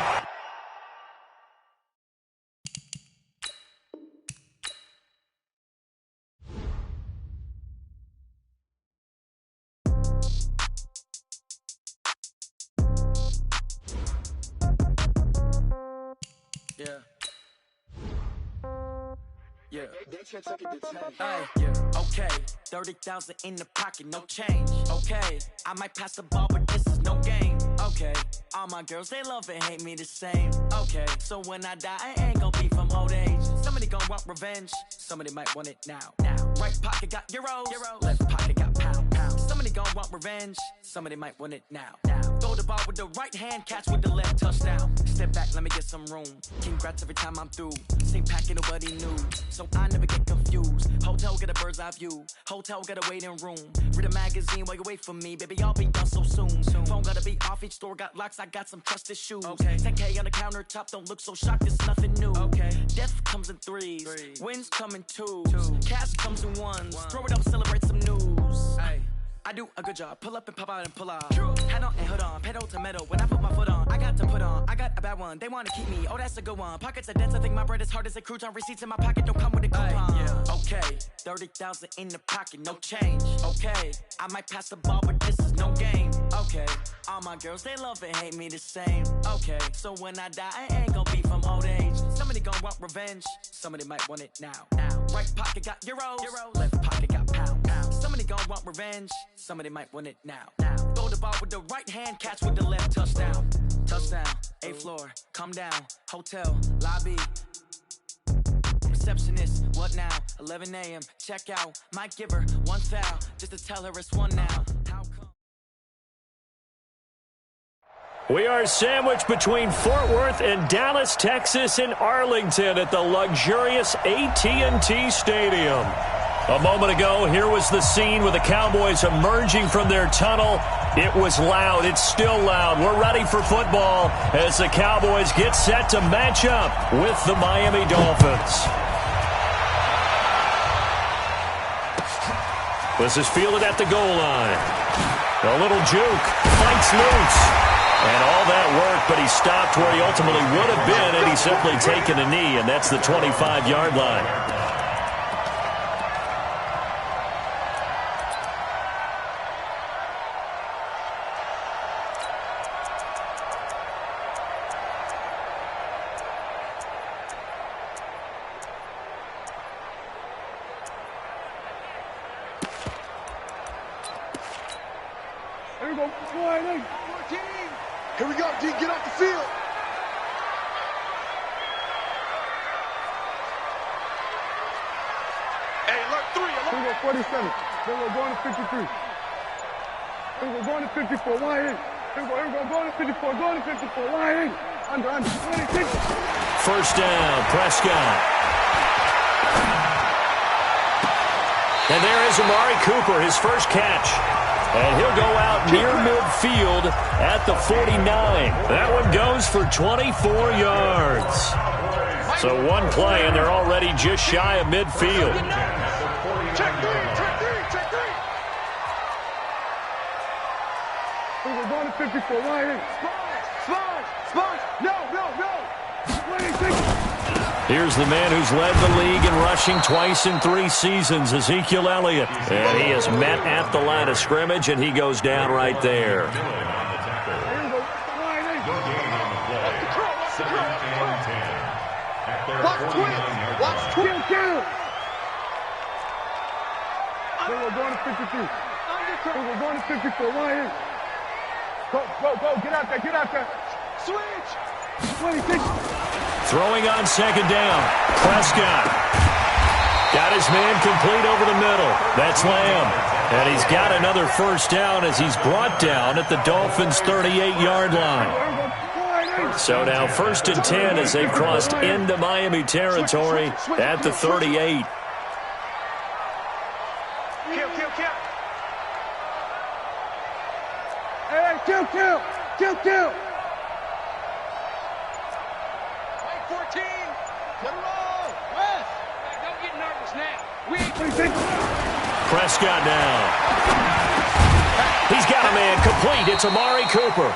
Okay, 30,000 in the pocket, no change. Okay, I might pass the ball, but this is no game. Okay, all my girls, they love and hate me the same. Okay, so when I die, I ain't gonna be from old age. Some of Somebody gon' want revenge. Somebody might want it now. Right pocket got euros. Left pocket got pounds. Somebody gon' want revenge. Somebody might want it now. Throw the ball with the right hand, catch with the left, touchdown. Step back, let me get some room. Congrats every time I'm through. Same packing, nobody knew, so I never get confused. Hotel get a bird's eye view. Hotel get a waiting room. Read a magazine while you wait for me, baby. I'll be done so soon. Phone gotta be off, each store got locks. I got some trusted shoes. 10K on the countertop, don't look so shocked. It's nothing new. Death comes in threes. Wins come in twos. Cash comes in ones. Throw it up, celebrate some news. I do a good job. Pull up and pop out and pull out. Head on and hood on. Pedal to metal. When I put my foot on, I got to put on. I got a bad one. They want to keep me. Oh, that's a good one. Pockets are dense. I think my bread is hard as a crouton. Receipts in my pocket don't come with a coupon. Okay. 30,000 in the pocket. No change. Okay. I might pass the ball, but this is no game. Okay. All my girls, they love and hate me the same. Okay. So when I die, I ain't gonna be from old age. Somebody gonna want revenge. Somebody might want it now. Right pocket got euros. Left pocket got pounds. Somebody gonna want revenge. Somebody might want it now. Throw the ball with the right hand, catch with the left, touchdown. Touchdown, 8th floor, come down, hotel, lobby. Receptionist, what now? 11 a.m., check out. Might give her one foul, just to tell her it's one now. How come? We are sandwiched between Fort Worth and Dallas, Texas, and Arlington at the luxurious AT&T Stadium. A moment ago, here was the scene with the Cowboys emerging from their tunnel. It was loud. It's still loud. We're ready for football as the Cowboys get set to match up with the Miami Dolphins. This is fielded at the goal line. A little juke. Fights loose. And all that work, but he stopped where he ultimately would have been had he simply taken a knee, and that's the 25-yard line. Here we go. 14. Here we go, D. Get off the field. Hey, look, 3. Here we go, 47. Then we're going to 53. Here we go, going to 54. Wide in. Here we go, going to 54. Going to 54. Wide in. Under. 26. First down, Prescott. And there is Amari Cooper, his first catch. And he'll go out near midfield at the 49. That one goes for 24 yards. So one play, and they're already just shy of midfield. Check three. We're going to 54. Wide in. Slide. No. 26. Here's the man who's led the league in rushing twice in 3 seasons, Ezekiel Elliott. And he is met at the line of scrimmage, and he goes down right there. Watch 20. Then we're going to 53. Then we're going to 54. Wide in. Go. Get out there. Switch. 26. Throwing on second down. Prescott. Got his man complete over the middle. That's Lamb. And he's got another first down as he's brought down at the Dolphins' 38-yard line. So now 1st and 10 as they've crossed into Miami territory at the 38. Hey, kill. 14. Get a roll. West. Don't get nervous now. Prescott now. He's got a man complete. It's Amari Cooper.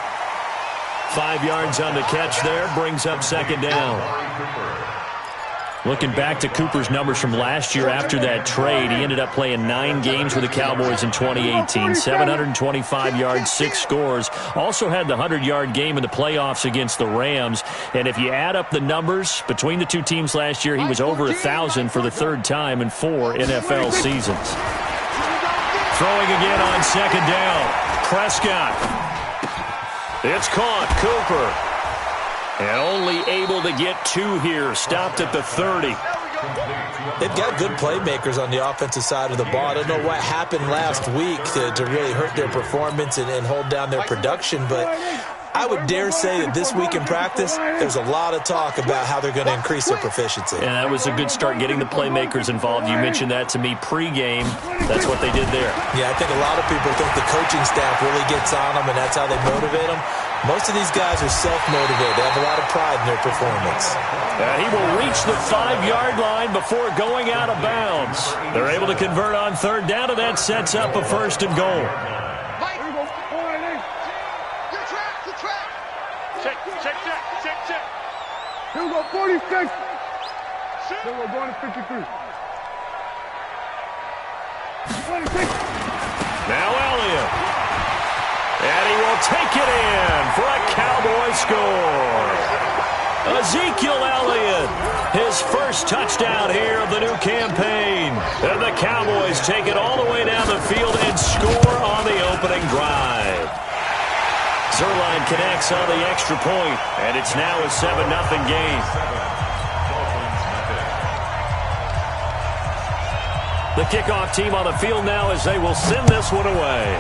5 yards on the catch there. Brings up second down. Looking back to Cooper's numbers from last year after that trade, he ended up playing 9 games with the Cowboys in 2018. 725 yards, 6 scores. Also had the 100-yard game in the playoffs against the Rams. And if you add up the numbers between the two teams last year, he was over 1,000 for the 3rd time in 4 NFL seasons. Throwing again on second down. Prescott. It's caught. Cooper. And only able to get 2 here. Stopped at the 30. They've got good playmakers on the offensive side of the ball. I don't know what happened last week to really hurt their performance and hold down their production, but I would dare say that this week in practice, there's a lot of talk about how they're going to increase their proficiency. And that was a good start, getting the playmakers involved. You mentioned that to me pregame. That's what they did there. Yeah, I think a lot of people think the coaching staff really gets on them, and that's how they motivate them. Most of these guys are self-motivated. They have a lot of pride in their performance. He will reach the 5-yard line before going out of bounds. They're able to convert on third down, and that sets up a 1st and goal. Here we go, 46. Then we're going to 53. 26. Now Elliott. And he will take it in for a Cowboy score. Ezekiel Elliott, his first touchdown here of the new campaign. And the Cowboys take it all the way down the field and score on the opening drive. Zerline connects on the extra point, and it's now a 7-0 game. The kickoff team on the field now as they will send this one away.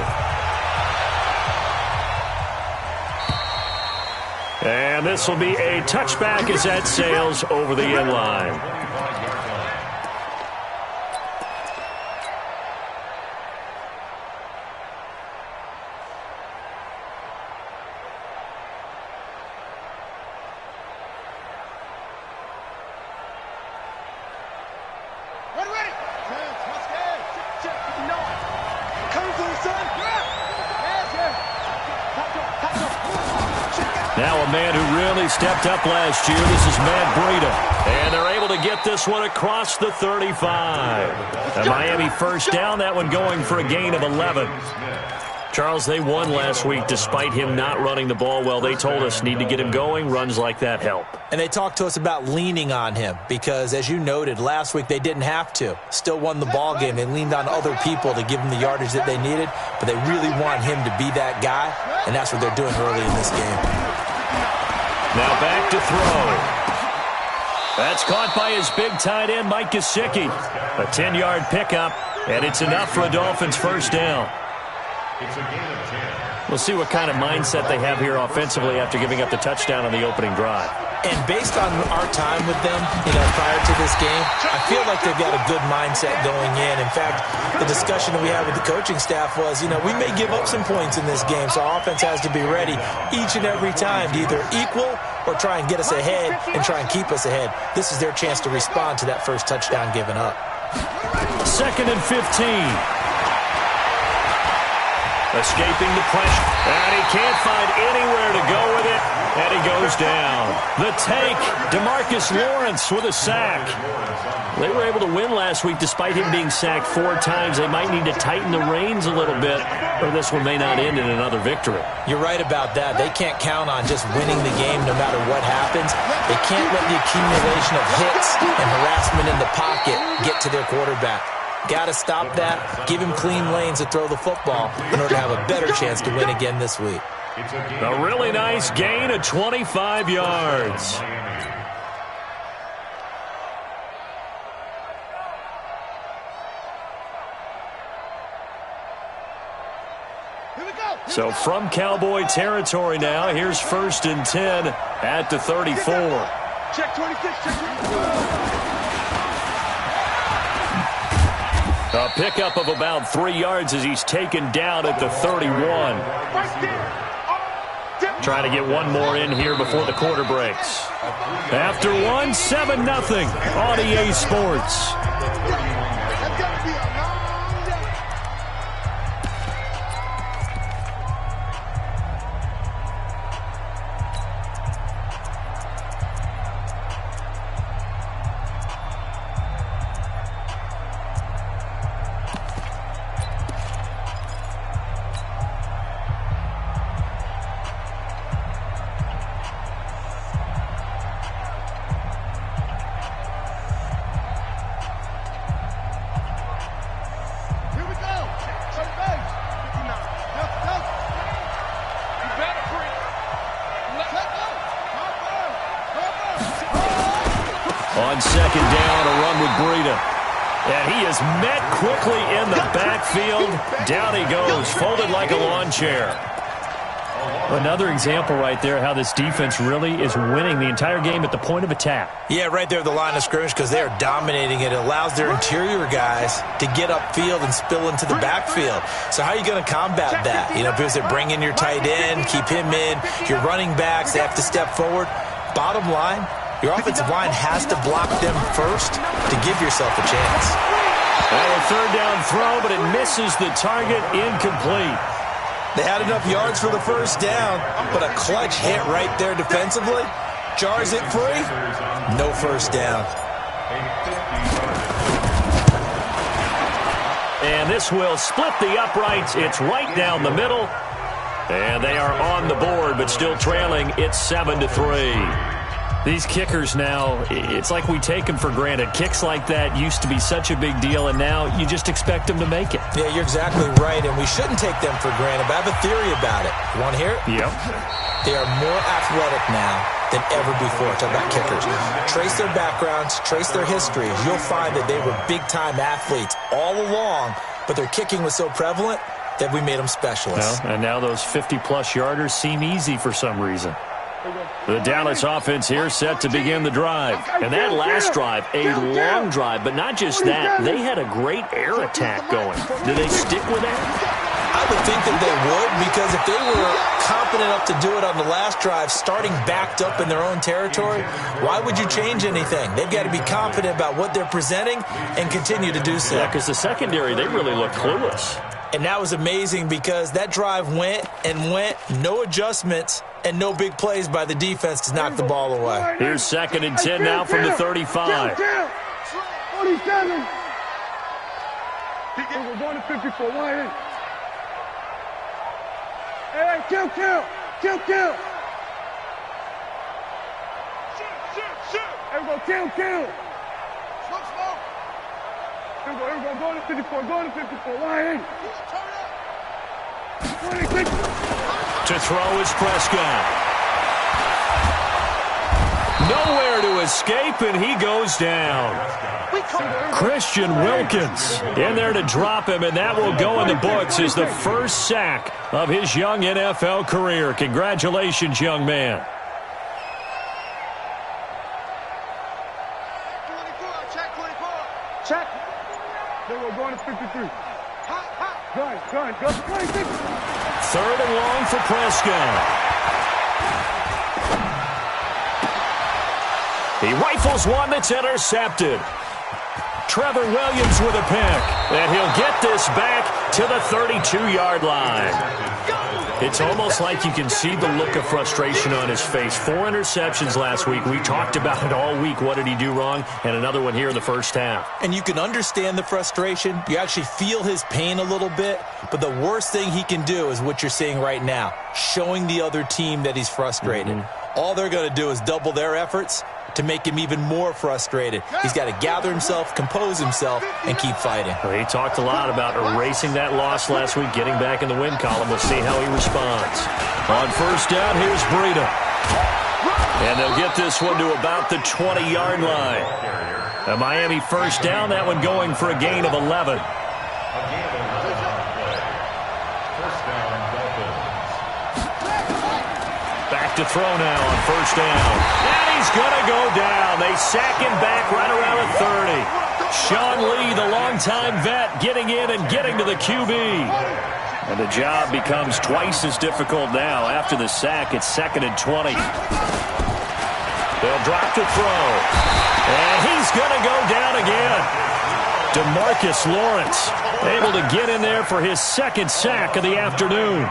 And this will be a touchback as that sails over the end line. Now a man who really stepped up last year. This is Matt Breida. And they're able to get this one across the 35. A Miami first down, that one going for a gain of 11. Charles, they won last week despite him not running the ball well. They told us need to get him going. Runs like that help. And they talked to us about leaning on him because, as you noted, last week they didn't have to. Still won the ball game. They leaned on other people to give them the yardage that they needed, but they really want him to be that guy, and that's what they're doing early in this game. Now back to throw. That's caught by his big tight end, Mike Gesicki. A 10-yard pickup, and it's enough for a Dolphins first down. It's a gain of 10. We'll see what kind of mindset they have here offensively after giving up the touchdown on the opening drive. And based on our time with them, prior to this game, I feel like they've got a good mindset going in. In fact, the discussion that we had with the coaching staff was, we may give up some points in this game, so our offense has to be ready each and every time to either equal or try and get us ahead and try and keep us ahead. This is their chance to respond to that first touchdown given up. 2nd and 15. Escaping the pressure, and he can't find anywhere to go with it, and he goes down. The take, DeMarcus Lawrence with a sack. They were able to win last week despite him being sacked 4 times. They might need to tighten the reins a little bit, or this one may not end in another victory. You're right about that. They can't count on just winning the game no matter what happens. They can't let the accumulation of hits and harassment in the pocket get to their quarterback. Got to stop that, give him clean lanes to throw the football in order to have a better chance to win again this week. A really nice gain of 25 yards. So from Cowboy territory now, here's 1st and 10 at the 34. Check 26, check 26. A pickup of about 3 yards as he's taken down at the 31. Trying to get one more in here before the quarter breaks. After one, 7-0 on EA Sports. On 2nd down, a run with Breida. And he is met quickly in the backfield. Down he goes, folded like a lawn chair. Another example right there how this defense really is winning the entire game at the point of attack. Yeah, right there at the line of scrimmage because they are dominating it. It allows their interior guys to get upfield and spill into the backfield. So how are you going to combat that? You know, because they bring in your tight end, keep him in. Your running backs, they have to step forward. Bottom line, your offensive line has to block them first to give yourself a chance. And a third down throw, but it misses the target, incomplete. They had enough yards for the first down, but a clutch hit right there defensively. Jars it free. No first down. And this will split the uprights. It's right down the middle. And they are on the board, but still trailing. It's 7-3. These kickers now, it's like we take them for granted. Kicks like that used to be such a big deal, and now you just expect them to make it. Yeah, you're exactly right, and we shouldn't take them for granted, but I have a theory about it. You want to hear it? Yep. They are more athletic now than ever before. Talk about kickers. Trace their backgrounds, trace their histories. You'll find that they were big-time athletes all along, but their kicking was so prevalent that we made them specialists. Well, and now those 50-plus yarders seem easy for some reason. The Dallas offense here set to begin the drive. And that last drive, a long drive, but not just that. They had a great air attack going. Do they stick with that? I would think that they would, because if they were confident enough to do it on the last drive, starting backed up in their own territory, why would you change anything? They've got to be confident about what they're presenting and continue to do so. Yeah, because the secondary, they really look clueless. And that was amazing because that drive went and went, no adjustments, and no big plays by the defense to knock the ball away. Here's 2nd and 10 now from the 35. 47. We're going to 54. Why in? Hey, kill. Hey, go kill. Here we go, go to 54, why in? To throw is Prescott. Nowhere to escape, and he goes down. Christian Wilkins in there to drop him, and that will go in the books as the first sack of his young NFL career. Congratulations, young man. Check. Then we're going to 53. Gun. 3rd and long for Prescott. He rifles one that's intercepted. Trevor Williams with a pick, and he'll get this back to the 32-yard line. It's almost like you can see the look of frustration on his face. 4 interceptions last week. We talked about it all week. What did he do wrong? And another one here in the first half. And you can understand the frustration. You actually feel his pain a little bit. But the worst thing he can do is what you're seeing right now, showing the other team that he's frustrated. All they're going to do is double their efforts to make him even more frustrated. He's got to gather himself, compose himself, and keep fighting. Well, he talked a lot about erasing that loss last week, getting back in the win column. We'll see how he responds. On first down, here's Breida. And they'll get this one to about the 20-yard line. A Miami first down, that one going for a gain of 11. Back to throw now on first down. And he's going to go down. They sack him back right around the 30. Sean Lee, the longtime vet, getting in and getting to the QB. And the job becomes twice as difficult now. After the sack, it's 2nd and 20. They'll drop to throw. And he's going to go down again. DeMarcus Lawrence able to get in there for his 2nd sack of the afternoon.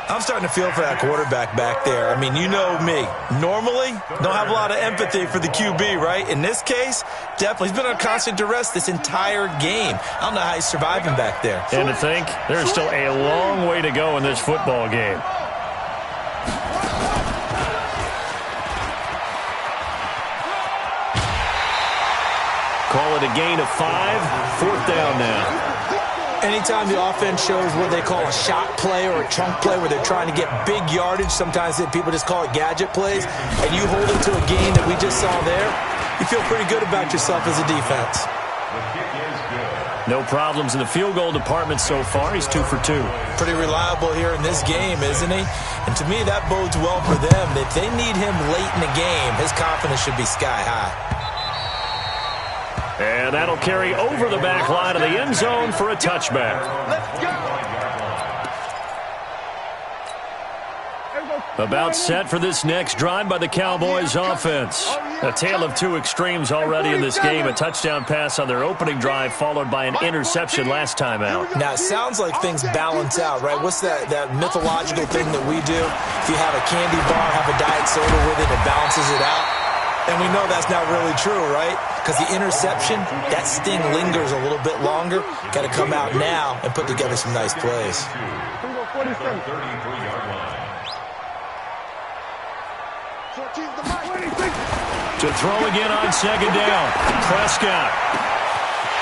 I'm starting to feel for that quarterback back there. I mean, you know me. Normally, don't have a lot of empathy for the QB, right? In this case, definitely. He's been on constant duress this entire game. I don't know how he's surviving back there. And to think, there's still a long way to go in this football game. Call it a gain of 5. 4th down now. Anytime the offense shows what they call a shot play or a chunk play where they're trying to get big yardage, sometimes people just call it gadget plays, and you hold it to a gain that we just saw there, you feel pretty good about yourself as a defense. The kick is good. No problems in the field goal department so far. He's 2 for 2. Pretty reliable here in this game, isn't he? And to me, that bodes well for them. If they need him late in the game, his confidence should be sky high. And that'll carry over the back line of the end zone for a touchback. Let's go. About set for this next drive by the Cowboys offense. A tale of two extremes already in this game. A touchdown pass on their opening drive followed by an interception last time out. Now, it sounds like things balance out, right? What's that mythological thing that we do? If you have a candy bar, have a diet soda with it, it balances it out. And we know that's not really true, right? Because the interception, that sting lingers a little bit longer. Got to come out now and put together some nice plays. 33-yard line. To throw again on second down. Prescott.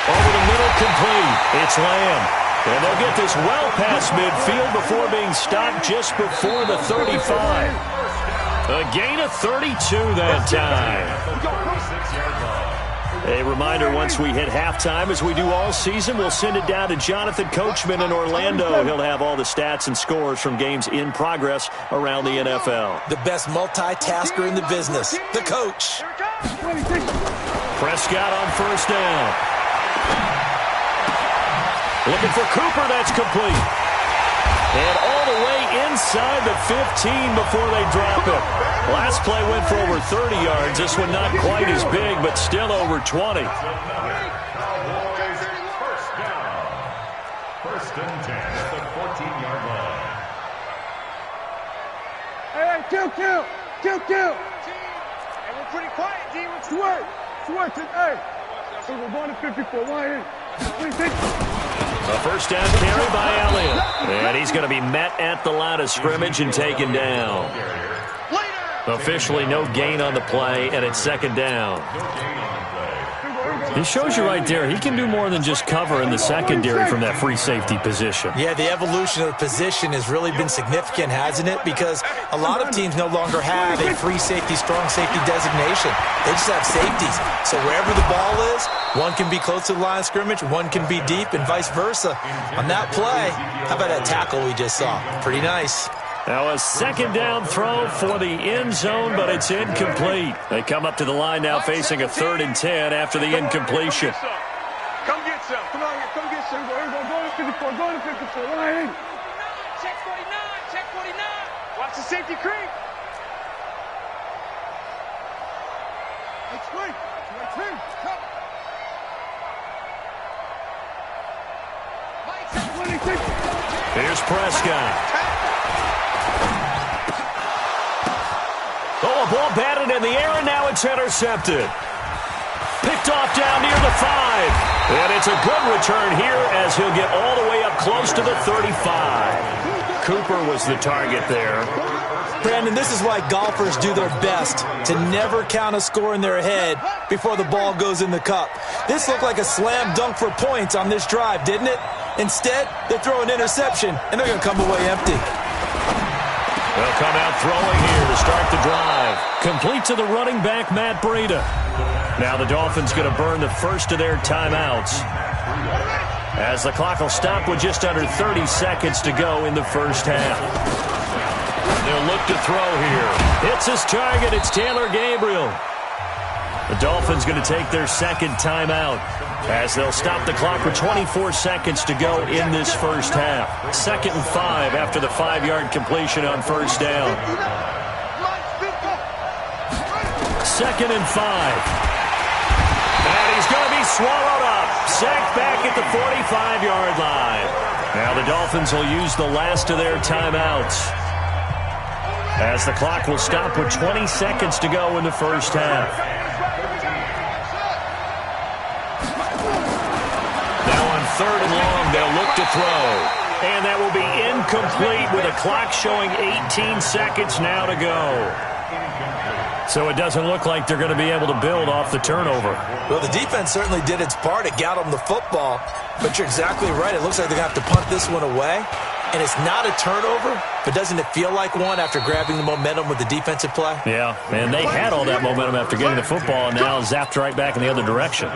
Over the middle, complete. It's Lamb. And they'll get this well past midfield before being stopped just before the 35. A gain of 32 that time. A reminder, once we hit halftime, as we do all season, we'll send it down to Jonathan Coachman in Orlando. He'll have all the stats and scores from games in progress around the NFL. The best multitasker in the business, the coach. Prescott on first down. Looking for Cooper, that's complete. And all the way inside the 15 before they drop it. Last play went for over 30 yards. This one not quite as big, but still over 20. Cowboys first down. First and 10 at the 14-yard line. Hey, kill. And we're pretty quiet, D. Sweat. Hey, so we're going to 54. Why in? A first down carry by Elliott. And he's going to be met at the line of scrimmage and taken down. Officially no gain on the play, and it's second down. He shows you right there, he can do more than just cover in the secondary from that free safety position. Yeah, the evolution of the position has really been significant, hasn't it? Because a lot of teams no longer have a free safety, strong safety designation. They just have safeties. So wherever the ball is, one can be close to the line of scrimmage, one can be deep, and vice versa. On that play, how about that tackle we just saw? Pretty nice. Now a second down throw for the end zone, but it's incomplete. They come up to the line now facing a 3rd and 10 after the incompletion. Come get some. Come on here. Come get some. Go to 54. Go to 54. Why in? Check 49. Watch the safety creep. Hey, swing. Here's Prescott. Oh, a ball batted in the air, and now it's intercepted. Picked off down near the 5. And it's a good return here as he'll get all the way up close to the 35. Cooper was the target there. Brandon, this is why golfers do their best to never count a score in their head before the ball goes in the cup. This looked like a slam dunk for points on this drive, didn't it? Instead, they throw an interception, and they're going to come away empty. They'll come out throwing here to start the drive. Complete to the running back, Matt Breida. Now the Dolphins going to burn the first of their timeouts, as the clock will stop with just under 30 seconds to go in the first half. They'll look to throw here. Hits his target. It's Taylor Gabriel. The Dolphins going to take their second timeout, as they'll stop the clock with 24 seconds to go in this first half. 2nd and 5 after the 5-yard completion on first down. 2nd and 5. And he's going to be swallowed up. Sacked back at the 45-yard line. Now the Dolphins will use the last of their timeouts, as the clock will stop with 20 seconds to go in the first half. Now on 3rd and long, they'll look to throw. And that will be incomplete with a clock showing 18 seconds now to go. So it doesn't look like they're going to be able to build off the turnover. Well, the defense certainly did its part. It got them the football. But you're exactly right. It looks like they're going to have to punt this one away. And it's not a turnover, but doesn't it feel like one after grabbing the momentum with the defensive play? Yeah, and they had all that momentum after getting the football, and now zapped right back in the other direction.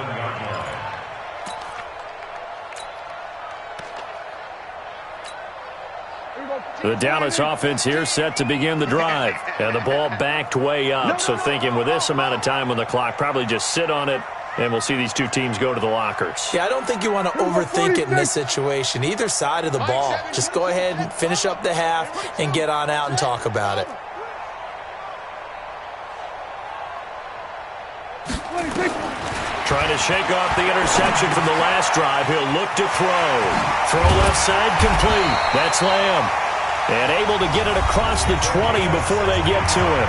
The Dallas offense here set to begin the drive. And the ball backed way up, so thinking with this amount of time on the clock, probably just sit on it, and we'll see these two teams go to the lockers. Yeah, I don't think you want to overthink it in this situation. Either side of the ball. Just go ahead and finish up the half and get on out and talk about it. Trying to shake off the interception from the last drive. He'll look to throw. Throw left side complete. That's Lamb. And able to get it across the 20 before they get to him.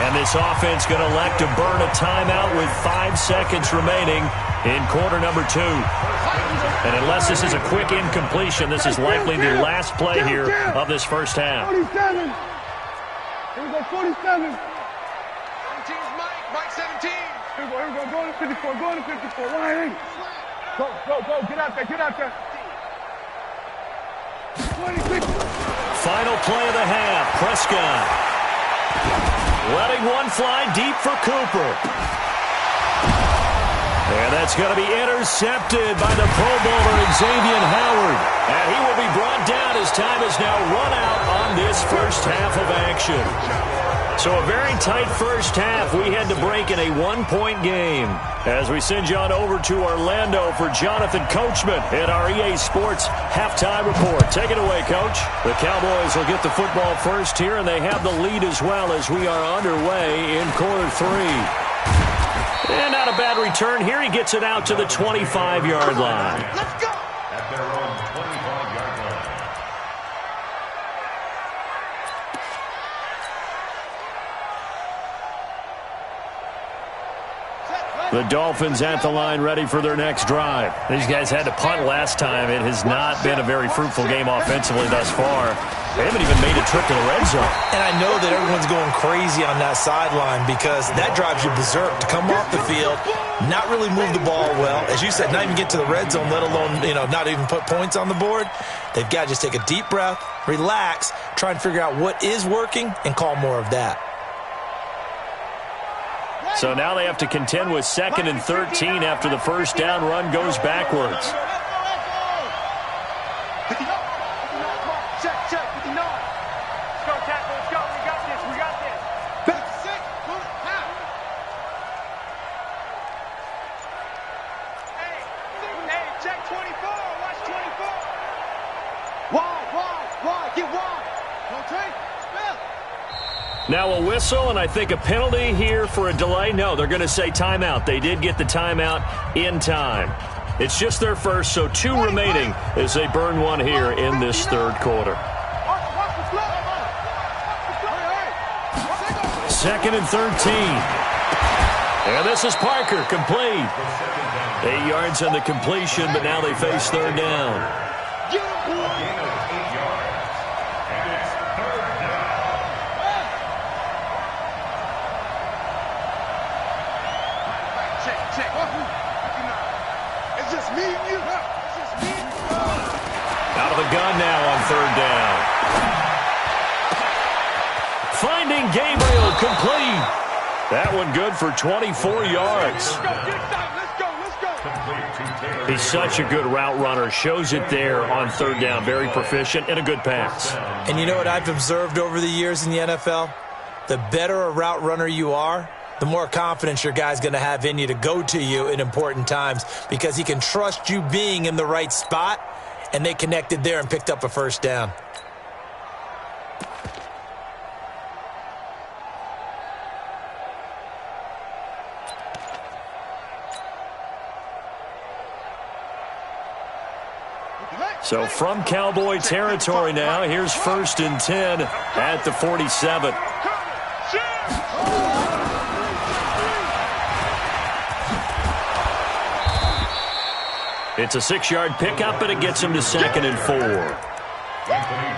And this offense going to elect to burn a timeout with 5 seconds remaining in quarter number 2. And unless this is a quick incompletion, this is likely the last play here of this first half. 47. Here we go, 47. 17's Mike. Mike 17. Here we go. Go to 54. Go to 54. Why? Go. Get out there. 26. Final play of the half. Prescott letting one fly deep for Cooper. And that's going to be intercepted by the Pro Bowler Xavier Howard. And he will be brought down as time has now run out on this first half of action. So a very tight first half. We had to break in a 1-point game. As we send you on over to Orlando for Jonathan Coachman in our EA Sports halftime report. Take it away, Coach. The Cowboys will get the football first here, and they have the lead as well as we are underway in quarter 3. And not a bad return here. He gets it out to the 25-yard line. Let's go. At their own 25-yard line. The Dolphins at the line ready for their next drive. These guys had to punt last time. It has not been a very fruitful game offensively thus far. They haven't even made a trip to the red zone. And I know that everyone's going crazy on that sideline because that drives you berserk to come off the field, not really move the ball well. As you said, not even get to the red zone, let alone, not even put points on the board. They've got to just take a deep breath, relax, try and figure out what is working, and call more of that. So now they have to contend with 2nd and 13 after the first down run goes backwards. Check, 59. Let's go, tackle, let's go. We got this. Back 6, half. Hey, check 24. Watch 24. Wide. Get wide. Don't take. Now a whistle, and I think a penalty here for a delay. No, they're going to say timeout. They did get the timeout in time. It's just their first, so 2 remaining as they burn one here in this third quarter. 2nd and 13. And this is Parker, complete. 8 yards on the completion, but now they face third down. Out of the gun now on third down. Finding Gabriel, complete. That one good for 24 yards. He's such a good route runner. Shows it there on third down. Very proficient and a good pass. And you know what I've observed over the years in the NFL? The better a route runner you are, the more confidence your guy's going to have in you to go to you in important times because he can trust you being in the right spot, and they connected there and picked up a first down. So from Cowboy territory now, here's 1st and 10 at the 47. It's a 6-yard pickup, and it gets him to 2nd and 4.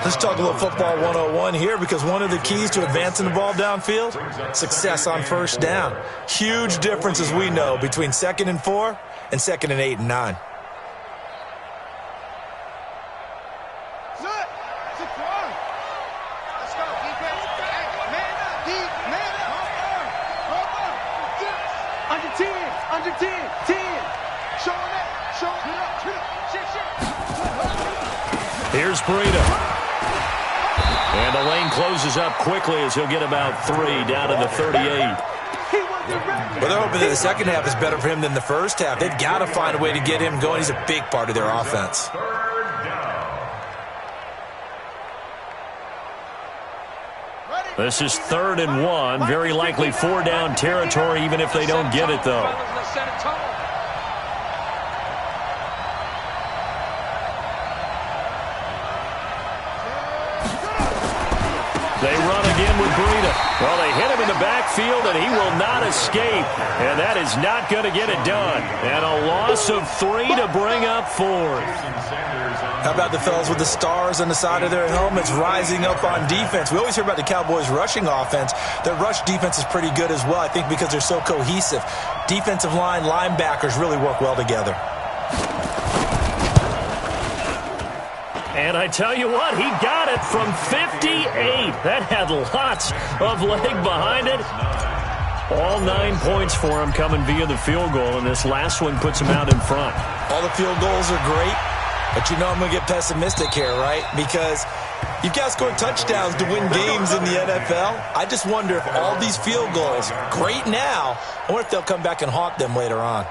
Let's talk a little football 101 here because one of the keys to advancing the ball downfield, success on first down. Huge difference, as we know, between 2nd and 4 and 2nd and 8 and 9. Let's go, defense. Man up, deep, man up. Under 10, under 10, 10. Show it, show it. Shit. Here's Breida. And the lane closes up quickly as he'll get about 3 down to the 38. Well, they're hoping that the second half is better for him than the first half. They've got to find a way to get him going. He's a big part of their offense. This is 3rd and 1. Very likely 4-down territory, even if they don't get it, though. They run again with Breida. Well, they hit him in the backfield, and he will not escape. And that is not going to get it done. And a loss of 3 to bring up 4th. How about the fellas with the stars on the side of their helmets rising up on defense? We always hear about the Cowboys' rushing offense. Their rush defense is pretty good as well, I think, because they're so cohesive. Defensive line, linebackers really work well together. And I tell you what, he got it from 58. That had lots of leg behind it. All 9 points for him coming via the field goal, and this last one puts him out in front. All the field goals are great, but you know I'm going to get pessimistic here, right? Because you've got to score touchdowns to win games in the NFL. I just wonder if all these field goals, great now, or if they'll come back and haunt them later on.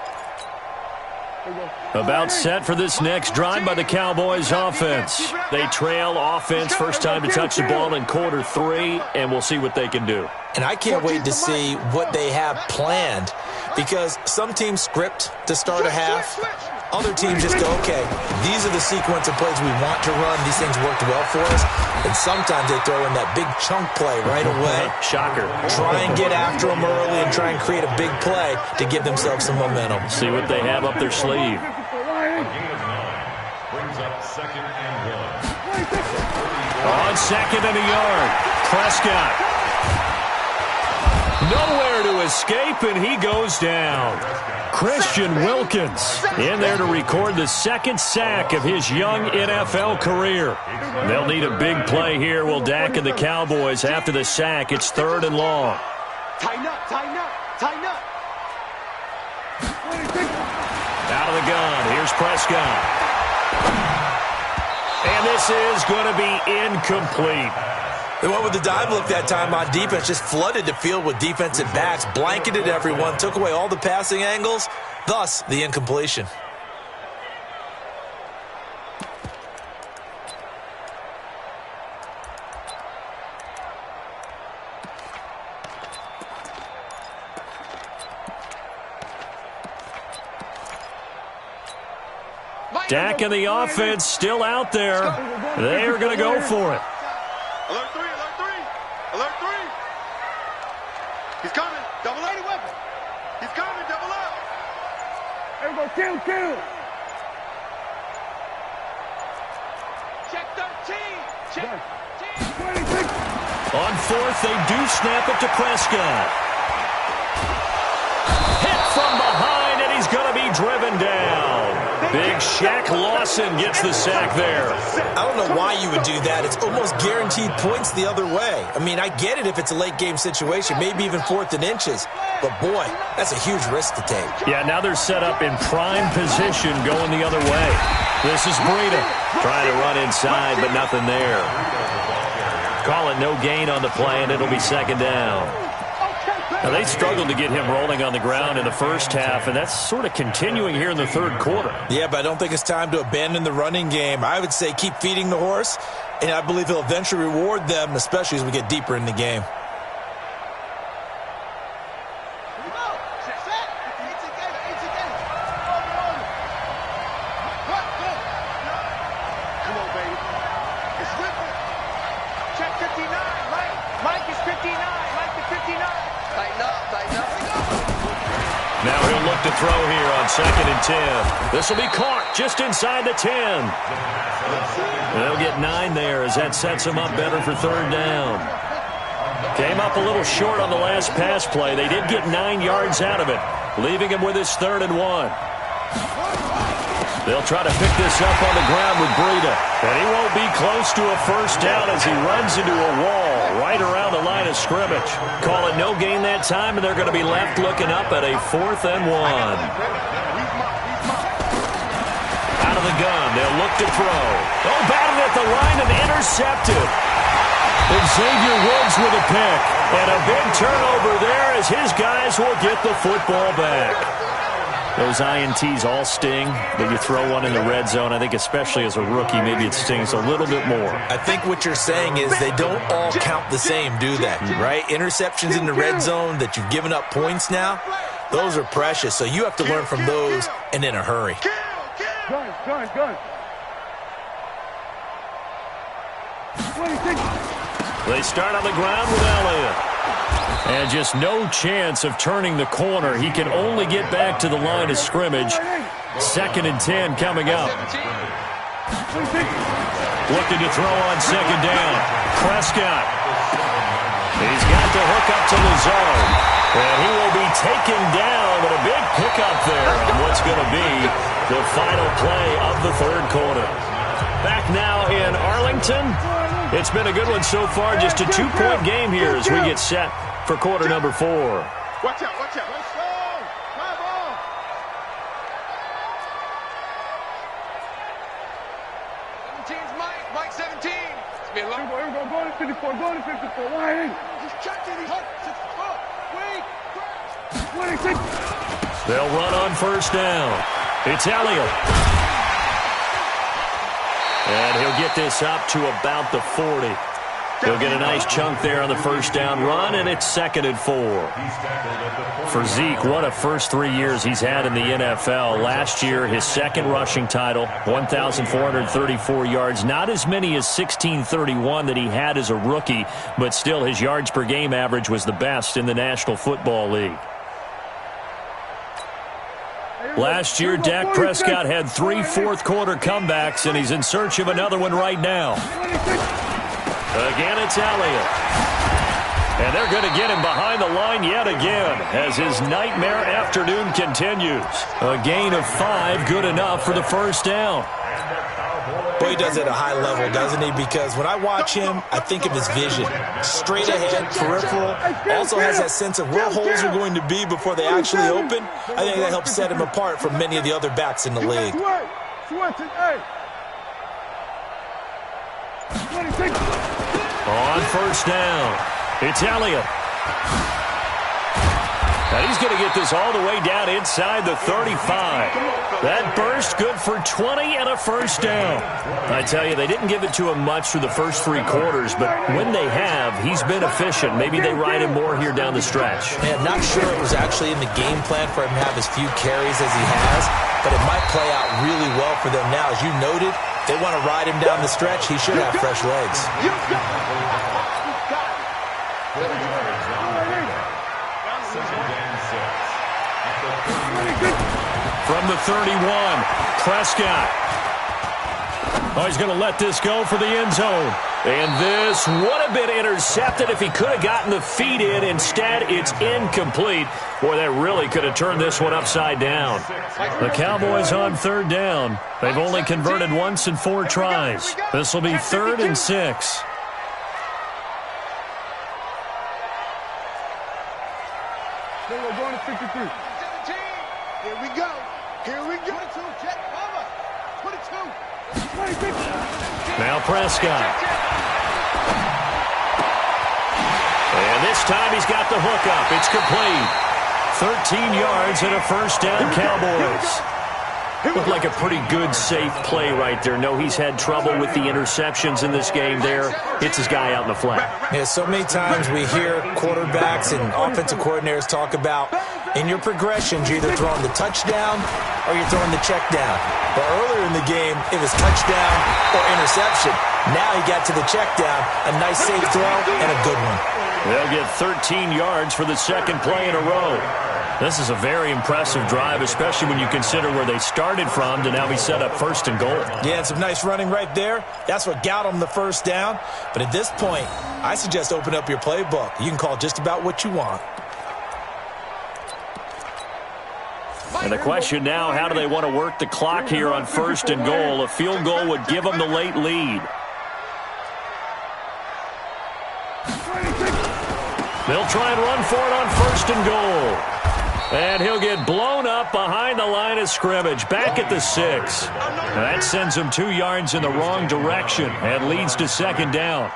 About set for this next drive by the Cowboys offense. They trail offense, first time to touch the ball in quarter 3, and we'll see what they can do. And I can't wait to see what they have planned, because some teams script to start a half. Other teams just go, okay, these are the sequence of plays we want to run. These things worked well for us. And sometimes they throw in that big chunk play right away. Shocker. Try and get after them early and try and create a big play to give themselves some momentum. See what they have up their sleeve. Brings up 2nd and 1. On 2nd and a yard, Prescott. Nowhere to escape, and he goes down. Christian Wilkins in there to record the 2nd sack of his young NFL career. They'll need a big play here, will Dak and the Cowboys. After the sack, it's 3rd and long. Tighten up, tighten up, tighten up. Out of the gun, here's Prescott. And this is going to be incomplete. They went with the dive look that time on defense, just flooded the field with defensive backs, blanketed everyone, took away all the passing angles, thus the incompletion. Dak and the offense still out there. They are going to go for it. Alert 3, alert 3, alert 3. He's coming, double up. Weapon. He's coming, double up. Everybody, kill. Check 13, check 13. On 4th, they do snap it to Prescott. Hit from behind, and he's going to be driven down. Big Shaq Lawson gets the sack there. I don't know why you would do that. It's almost guaranteed points the other way. I mean, I get it if it's a late game situation, maybe even 4th and inches. But, boy, that's a huge risk to take. Yeah, now they're set up in prime position going the other way. This is Breida trying to run inside, but nothing there. Call it no gain on the play, and it'll be 2nd down. Now, they struggled to get him rolling on the ground in the first half, and that's sort of continuing here in the 3rd quarter. Yeah, but I don't think it's time to abandon the running game. I would say keep feeding the horse, and I believe he'll eventually reward them, especially as we get deeper in the game. Come on, baby. It's with it. Check 59, Mike is 59, Mike is 59. Tighten up. Now he'll look to throw here on 2nd and 10. This will be caught just inside the 10. They'll get 9 there as that sets him up better for 3rd down. Came up a little short on the last pass play. They did get 9 yards out of it, leaving him with his 3rd and 1. They'll try to pick this up on the ground with Breida. And he won't be close to a first down as he runs into a wall right around the line of scrimmage. Call it no gain that time, and they're going to be left looking up at a 4th and 1. Out of the gun, they'll look to throw. Oh, batted at the line and intercepted. Xavier Woods with a pick. And a big turnover there as his guys will get the football back. Those INTs all sting, but you throw one in the red zone. I think especially as a rookie, maybe it stings a little bit more. I think what you're saying is they don't all count the same, do they? Right? Interceptions in the red zone that you've given up points now, those are precious. So you have to learn from those and in a hurry. Gun. They start on the ground with Elliott. And just no chance of turning the corner. He can only get back to the line of scrimmage. 2nd and 10 coming up. Looking to throw on 2nd down. Prescott. He's got the hook up to Lazard. And he will be taken down, but a big pickup there on what's going to be the final play of the 3rd quarter. Back now in Arlington. It's been a good one so far. Just a 2-point game here as we get set for quarter number 4. Watch out. Let's go. Come on. 17's Mike 17. It's be a long Here we go. Go to 54. Why ain't? Just check it. He's hurt. Wait. 26. They'll run on 1st down. It's Elliott. And he'll get this up to about the 40. He'll get a nice chunk there on the 1st down run, and it's 2nd and 4. For Zeke, what a first 3 years he's had in the NFL. Last year, his 2nd rushing title, 1,434 yards. Not as many as 1,631 that he had as a rookie, but still his yards per game average was the best in the National Football League. Last year, Dak Prescott had 3 fourth-quarter comebacks, and he's in search of another one right now. Again, it's Elliott. And they're going to get him behind the line yet again as his nightmare afternoon continues. A gain of 5, good enough for the 1st down. Boy, he does it at a high level, doesn't he? Because when I watch him, I think of his vision. Straight ahead, peripheral. Also has that sense of where holes are going to be before they actually open. I think that helps set him apart from many of the other backs in the league. On 1st down, it's Elliott. And he's going to get this all the way down inside the 35. That burst good for 20 and a 1st down. I tell you, they didn't give it to him much through the first 3 quarters, but when they have, he's been efficient. Maybe they ride him more here down the stretch. Man, not sure it was actually in the game plan for him to have as few carries as he has, but it might play out really well for them now. As you noted, they want to ride him down the stretch. He should have fresh legs. From the 31, Prescott. Oh, he's going to let this go for the end zone. And this would have been intercepted if he could have gotten the feet in. Instead, it's incomplete. Boy, that really could have turned this one upside down. The Cowboys on 3rd down. They've only converted once in 4 tries. This will be 3rd and 6. We're going to 53. Here we go. 22, check, mama. 22. Now Prescott. And this time he's got the hook up. It's complete. 13 yards and a 1st down, Cowboys. Looked like a pretty good, safe play right there. No, he's had trouble with the interceptions in this game there. Hits his guy out in the flat. Yeah, so many times we hear quarterbacks and offensive coordinators talk about in your progressions, you're either throwing the touchdown or you're throwing the check down. But earlier in the game, it was touchdown or interception. Now he got to the check down, a nice safe throw, and a good one. They'll get 13 yards for the 2nd play in a row. This is a very impressive drive, especially when you consider where they started from to now be set up 1st and goal. Yeah, and some nice running right there. That's what got them the 1st down. But at this point, I suggest open up your playbook. You can call just about what you want. And the question now, how do they want to work the clock here on 1st and goal? A field goal would give them the late lead. They'll try and run for it on 1st and goal. And he'll get blown up behind the line of scrimmage, back at the 6. That sends him 2 yards in the wrong direction and leads to 2nd down.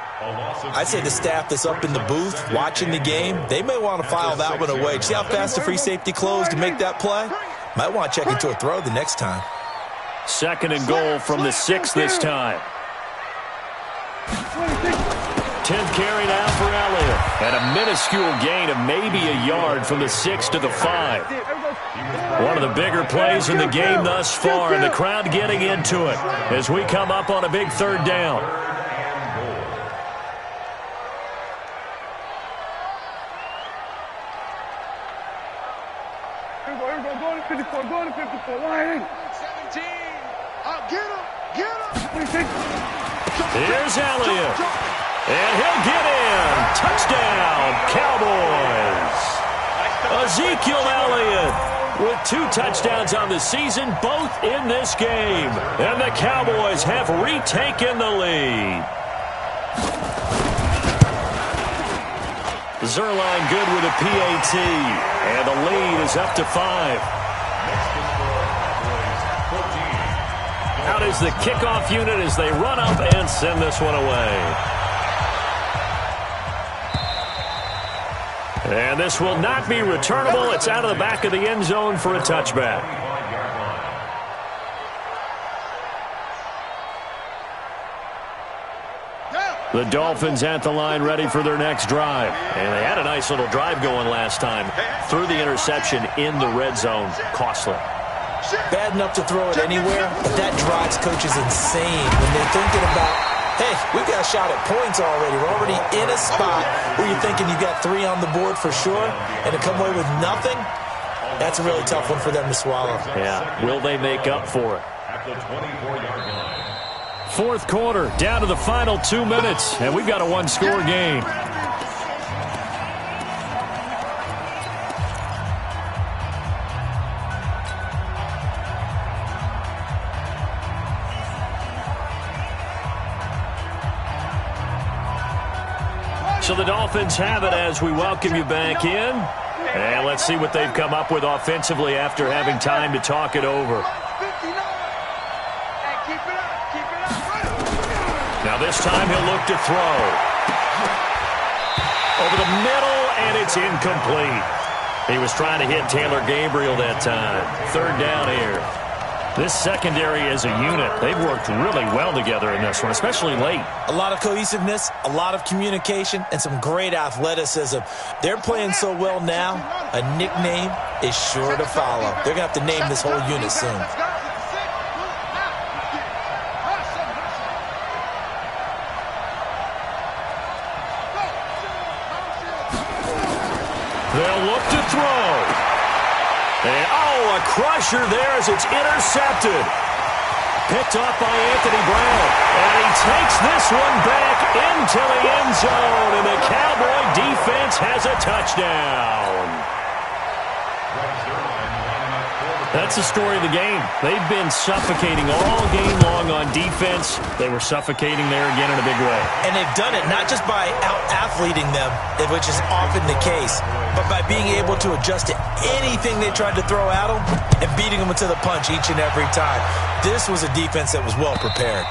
I'd say the staff that's up in the booth watching the game, they may want to file that one away. See how fast the free safety closed to make that play? Might want to check into a throw the next time. 2nd and goal from the 6 this time. 10th carry now for Elliott. And a minuscule gain of maybe a yard from the 6 to the 5. One of the bigger plays in the game thus far, and the crowd getting into it as we come up on a big 3rd down. Go to 54, go to 54, line in. 17. Get him. Here's Elliott. And he'll get in. Touchdown, Cowboys. Ezekiel Elliott with 2 touchdowns on the season, both in this game. And the Cowboys have retaken the lead. Zerline good with a PAT. And the lead is up to 5. Out is the kickoff unit as they run up and send this one away. And this will not be returnable. It's out of the back of the end zone for a touchback. The Dolphins at the line ready for their next drive. And they had a nice little drive going last time. Threw the interception in the red zone. Costly. Bad enough to throw it anywhere, but that drives coaches insane when they're thinking about, hey, we've got a shot at points already. We're already in a spot where you're thinking you've got 3 on the board for sure, and to come away with nothing, that's a really tough one for them to swallow. Yeah, will they make up for it? At the 24-yard line. 4th quarter, down to the final 2 minutes, and we've got a 1-score game. So the Dolphins have it as we welcome you back in. And let's see what they've come up with offensively after having time to talk it over. Now this time he'll look to throw. Over the middle, and it's incomplete. He was trying to hit Taylor Gabriel that time. 3rd down here. This secondary as a unit, they've worked really well together in this one, especially late. A lot of cohesiveness, a lot of communication, and some great athleticism. They're playing so well now, a nickname is sure to follow. They're going to have to name this whole unit soon. They'll look to throw. And, a crusher there as it's intercepted. Picked off by Anthony Brown. And he takes this one back into the end zone. And the Cowboy defense has a touchdown. That's the story of the game. They've been suffocating all game long on defense. They were suffocating there again in a big way. And they've done it not just by out-athleting them, which is often the case, but by being able to adjust to anything they tried to throw at them and beating them to the punch each and every time. This was a defense that was well prepared.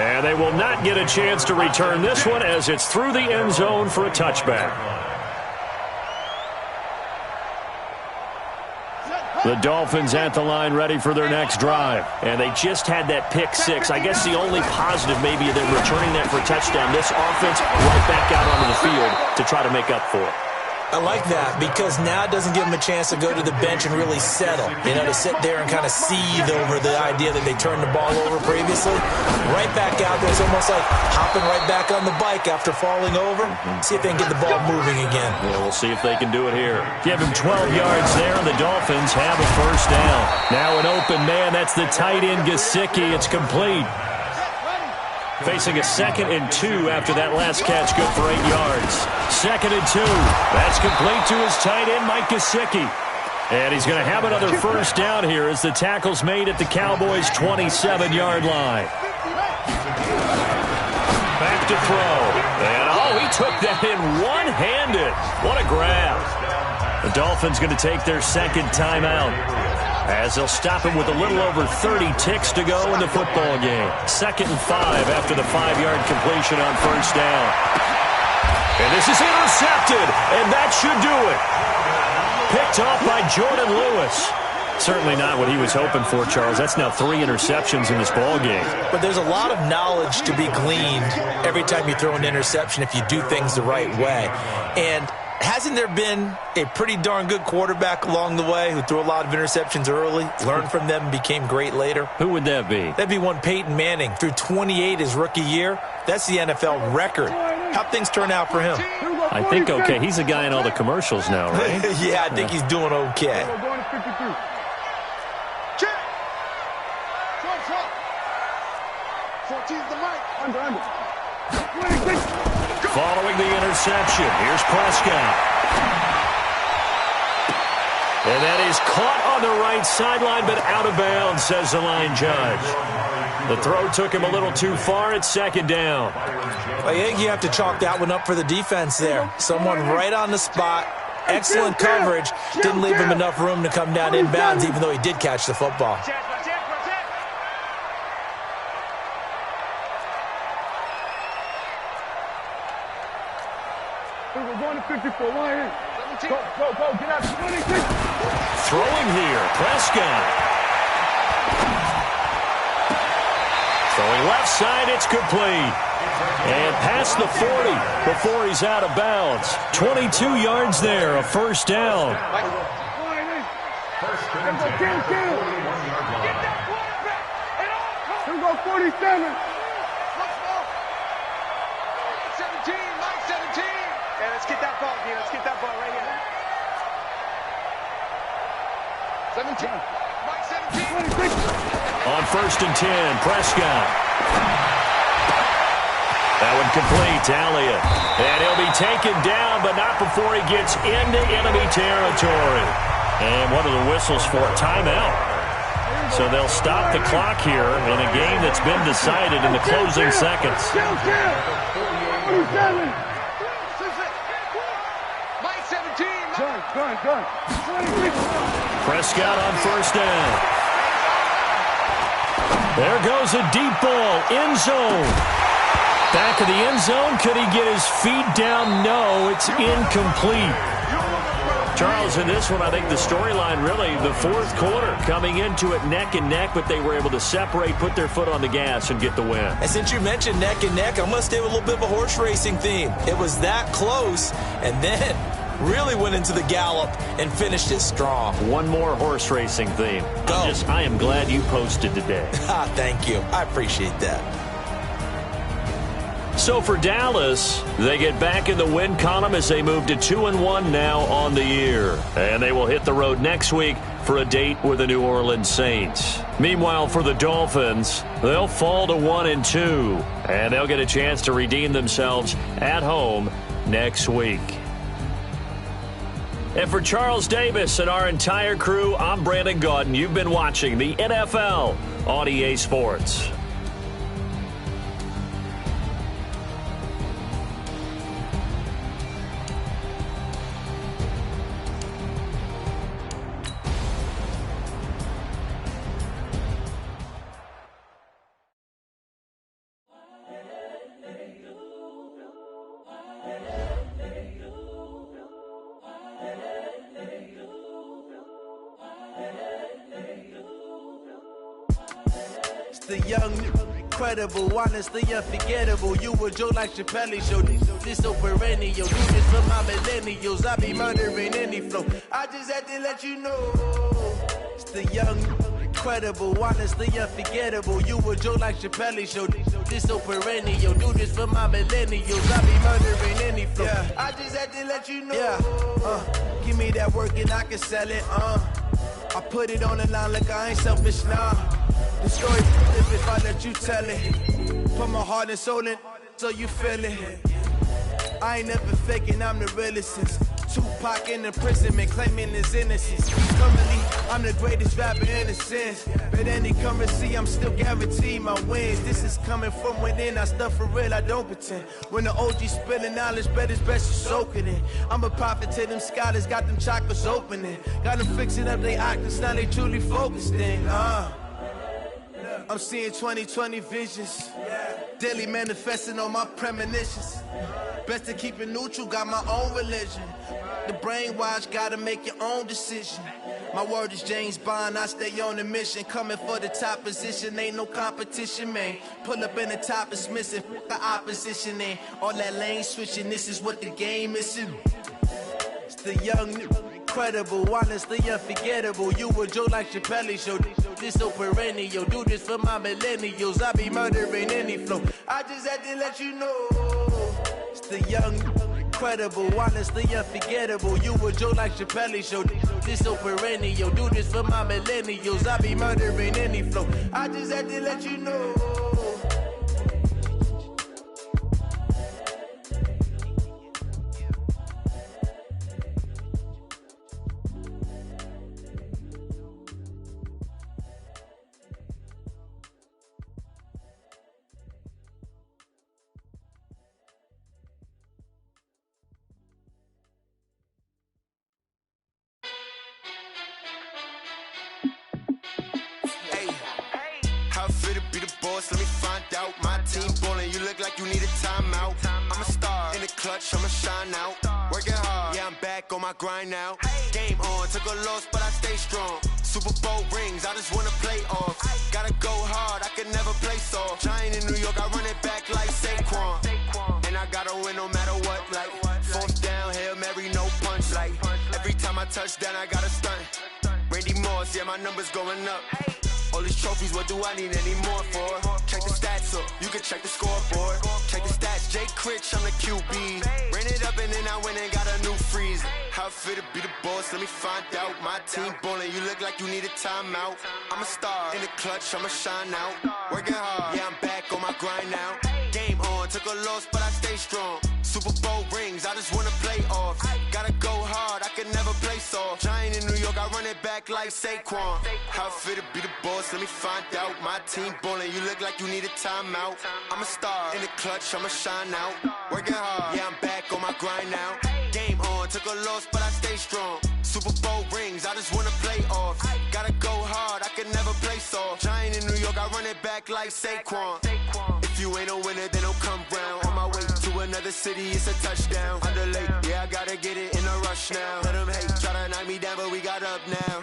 And they will not get a chance to return this one as it's through the end zone for a touchback. The Dolphins at the line ready for their next drive. And they just had that pick 6. I guess the only positive maybe of them returning that for a touchdown. This offense right back out onto the field to try to make up for it. I like that because now it doesn't give them a chance to go to the bench and really settle. You know, to sit there and kind of seethe over the idea that they turned the ball over previously. Right back out there. It's almost like hopping right back on the bike after falling over. See if they can get the ball moving again. Yeah, we'll see if they can do it here. Give him 12 yards there, and the Dolphins have a 1st down. Now an open man. That's the tight end, Gesicki. It's complete. Facing a 2nd and 2 after that last catch, good for 8 yards. 2nd and 2. That's complete to his tight end, Mike Gesicki. And he's going to have another first down here as the tackle's made at the Cowboys' 27-yard line. Back to throw. And, he took that in one-handed. What a grab. The Dolphins going to take their second timeout as they'll stop him with a little over 30 ticks to go in the football game. 2nd and 5 after the 5-yard completion on first down. And this is intercepted, and that should do it. Picked off by Jordan Lewis. Certainly not what he was hoping for, Charles. That's now 3 interceptions in this ball game. But there's a lot of knowledge to be gleaned every time you throw an interception if you do things the right way. And hasn't there been a pretty darn good quarterback along the way who threw a lot of interceptions early, learned from them, and became great later? Who would that be? That'd be one Peyton Manning. Threw 28 his rookie year. That's the NFL record. How'd things turn out for him? I think okay. He's a guy in all the commercials now, right? Yeah, I think he's doing okay. Following the interception, here's Prescott. And that is caught on the right sideline, but out of bounds, says the line judge. The throw took him a little too far. It's 2nd down. I think you have to chalk that one up for the defense there. Someone right on the spot. Excellent coverage. Didn't leave him enough room to come down inbounds, even though he did catch the football. We're going to 54. Line in. Go, get out. 26. Throwing here, Prescott. Throwing left side, it's complete. And past the 40 before he's out of bounds. 22 yards there, a first down. Here we go, 47. 17. Yeah, let's get that ball, Dean. Let's get that ball right here. 17. Mike 17. On 1st and 10, Prescott. That one complete to Elliott. And he'll be taken down, but not before he gets into enemy territory. And what are the whistles for? Timeout. So they'll stop the clock here in a game that's been decided in the closing seconds. 47. Gun. Prescott on first down. There goes a deep ball, end zone. Back of the end zone, could he get his feet down? No, it's incomplete. Charles, in this one, I think the storyline really, the 4th quarter, coming into it neck and neck, but they were able to separate, put their foot on the gas, and get the win. And since you mentioned neck and neck, I'm going to stay with a little bit of a horse racing theme. It was that close, and then really went into the gallop and finished it strong. One more horse racing theme. Go. I am glad you posted today. Thank you. I appreciate that. So for Dallas, they get back in the win column as they move to 2-1 now on the year. And they will hit the road next week for a date with the New Orleans Saints. Meanwhile, for the Dolphins, they'll fall to 1-2. And they'll get a chance to redeem themselves at home next week. And for Charles Davis and our entire crew, I'm Brandon Gaudin. You've been watching the NFL on EA Sports. The young, incredible, honestly unforgettable. You a joke like Chappelle Show. This so perennial. Do this for my millennials. I be murdering any flow. I just had to let you know. It's the young, incredible, honestly unforgettable. You a joke like Chappelle Show. This so perennial. Do this for my millennials. I be murdering any flow. Yeah. I just had to let you know. Yeah. Give me that work and I can sell it. I put it on the line like I ain't selfish now. The story if I let you tell it. Put my heart and soul in so you feel it. I ain't never faking, I'm the realest since Tupac in imprisonment, claiming his innocence. Currently, I'm the greatest rapper in a sense. But any currency, I'm still guaranteed my wins. This is coming from within, I stuff for real, I don't pretend. When the OG spilling knowledge, bet it's best to soak it in. I'm a prophet to them scholars, got them chakras opening. Got them fixing up their octaves, now they truly focused in. I'm seeing 2020 visions. Daily manifesting on my premonitions. Best to keep it neutral, got my own religion. The brainwash, gotta make your own decision. My word is James Bond, I stay on a mission. Coming for the top position, ain't no competition, man. Pull up in the top, it's missing, the opposition ain't. All that lane switching, this is what the game is. It's the young, incredible, honestly unforgettable. You a Joe like Chappelle show. This so perennial, do this for my millennials. I be murdering any flow. I just had to let you know. It's the young, incredible, honestly unforgettable. You a Joe like Chappelle show. This so perennial, do this for my millennials. I be murdering any flow. I just had to let you know. Let me find out. My team ballin', you look like you need a timeout. I'm a star in the clutch, I'ma shine out. Working hard, yeah, I'm back on my grind now. Game on, took a loss, but I stay strong. Super Bowl rings, I just wanna play off. Gotta go hard, I can never play soft. Giant in New York, I run it back like Saquon. And I gotta win no matter what, like fourth down, Hail Mary, no punch. Like every time I touch down, I gotta stunt. Randy Moss, yeah, my numbers going up. All these trophies, what do I need any more for? Check the stats up, you can check the scoreboard. Check the stats, Jake Critch, I'm the QB. Ran it up and then I went and got a new freeze. How it feel to be the boss, let me find out. My team ballin', you look like you need a timeout. I'm a star in the clutch, I'ma shine out. Working hard, yeah, I'm back on my grind now. Game on, took a loss, but I stay strong. Super Bowl rings, I just wanna play off. Gotta go hard, I can never play soft. Giant in New York, I run it back like Saquon. How it feel to be the boss, let me find out. My team ballin', you look like you need a timeout. I'm a star in the clutch, I'ma shine out. Working hard, yeah, I'm back on my grind now. Game on, took a loss, but I stay strong. Super Bowl rings, I just wanna play off. Gotta go hard, I can never play soft. Giant in New York, I run it back like Saquon. If you ain't a winner, then don't come round. On my way to another city, it's a touchdown. Underlay, yeah, I gotta get it in a rush now. Let them hate, try to knock me down, but we got up now.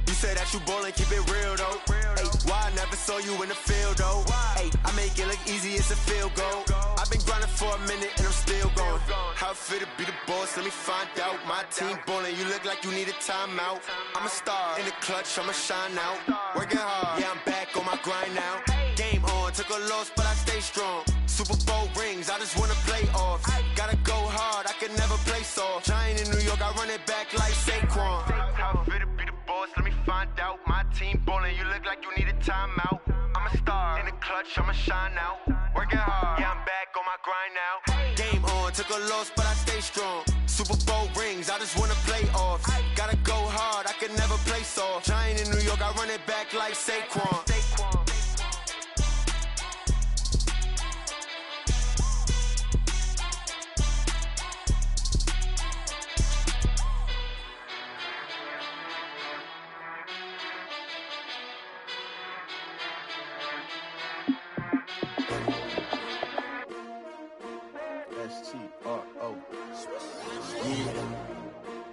You say that you ballin', keep it real though. Hey, why I never saw you in the field though? Hey, I make it look easy, it's a field goal. I've been grinding for a minute and I'm still going. How it feel to be the boss, let me find out. My team ballin', you look like you need a timeout. I'm a star in the clutch, I'ma shine out. Working hard, yeah, I'm back on my grind now. Game on, took a loss, but I stay strong. Super Bowl rings, I just wanna play off. Gotta go hard, I can never play soft. Giant in New York, I run it back like Saquon. How it feel to be the boss, let me find out. My team ballin', you look like you need a timeout. I'm a star in the clutch, I'ma shine out. Working hard, yeah, I'm back on my grind now. Game on, took a loss, but I stay strong. Super Bowl rings, I just wanna play off. Gotta go hard, I can never play soft. Giant in New York, I run it back like Saquon.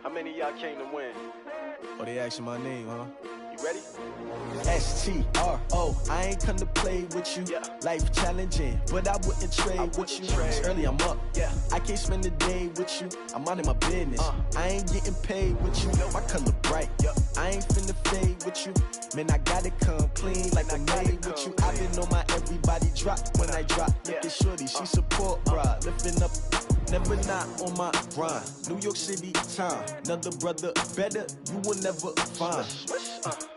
How many of y'all came to win? Oh, they asking my name, huh? You ready? STRO, I ain't come to play with you. Life challenging, but I wouldn't trade with you. It's early, I'm up. I can't spend the day with you. I'm out of my business. I ain't getting paid with you. My color bright. I ain't finna fade with you. Man, I gotta come clean like I made with you. I've been on my everybody drop when I drop. Look at shorty, she support, bruh. Lifting up. Never not on my grind. New York City time. Another brother better, you will never find.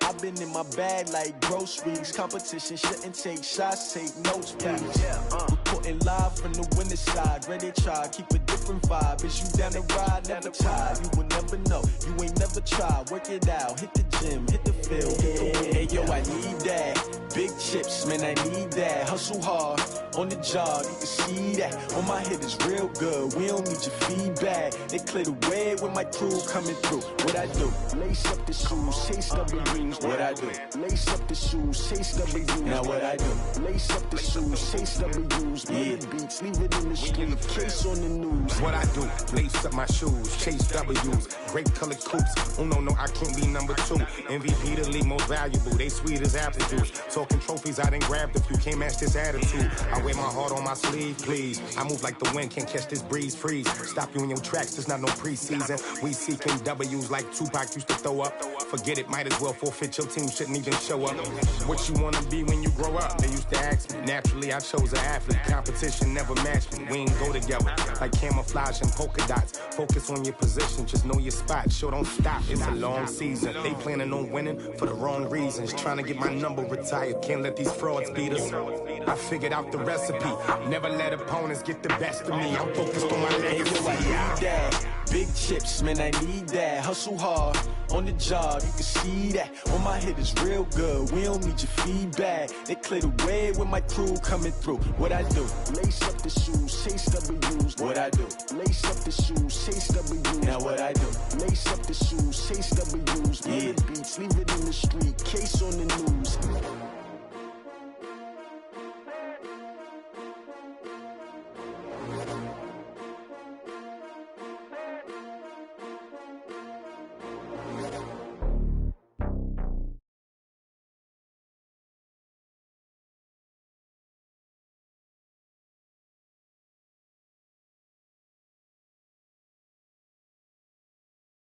I've been in my bag like groceries. Competition shouldn't take shots, take notes, please. Reporting live from the winter side. Ready to try, keep a different vibe. Is you down the ride, never tired. You will never know, you ain't never tried. Work it out, hit the gym, hit the field. Hey yo, I need that. Big chips, man, I need that. Hustle hard, on the job, you can see that. On my head is real good, we don't need your feedback. They clear the way with my crew coming through. What I do? Lace up the shoes, chase W's. What I do? Lace up the shoes, chase W's. Now what I do? Lace up the shoes, chase W's. Yeah, beats, leave it in the street, case on the news. What I do? Lace up my shoes, chase W's. Grape colored coops. Oh no, I can't be number 2. MVP the league most valuable. They sweet as apple juice. Talking trophies, I done grabbed a few. Can't match this attitude. I wear my heart on my sleeve, please. I move like the wind, can't catch this breeze. Freeze. Stop you in your tracks. There's not no preseason. We seeking W's like Tupac used to throw up. Forget it, might as well forfeit. Your team shouldn't even show up. What you wanna be when you grow up? They used to ask me. Naturally, I chose an athlete. Competition never matched me. We ain't go together like camouflage and polka dots. Focus on your position, just know your spot. Sure, don't stop. It's a long season. They planning on winning for the wrong reasons. Trying to get my number retired. Can't let these frauds beat us. I figured out the recipe. Never let opponents get the best of me. I'm focused on my legacy. Big chips, man, I need that. Hustle hard, on the job, you can see that. On my head is real good, we don't need your feedback. They clear the way with my crew coming through. What I do? Lace up the shoes, chase W's. What I do? Lace up the shoes, chase W's. Now what I do? Lace up the shoes, chase W's. Yeah, beats, leave it in the street, case on the news.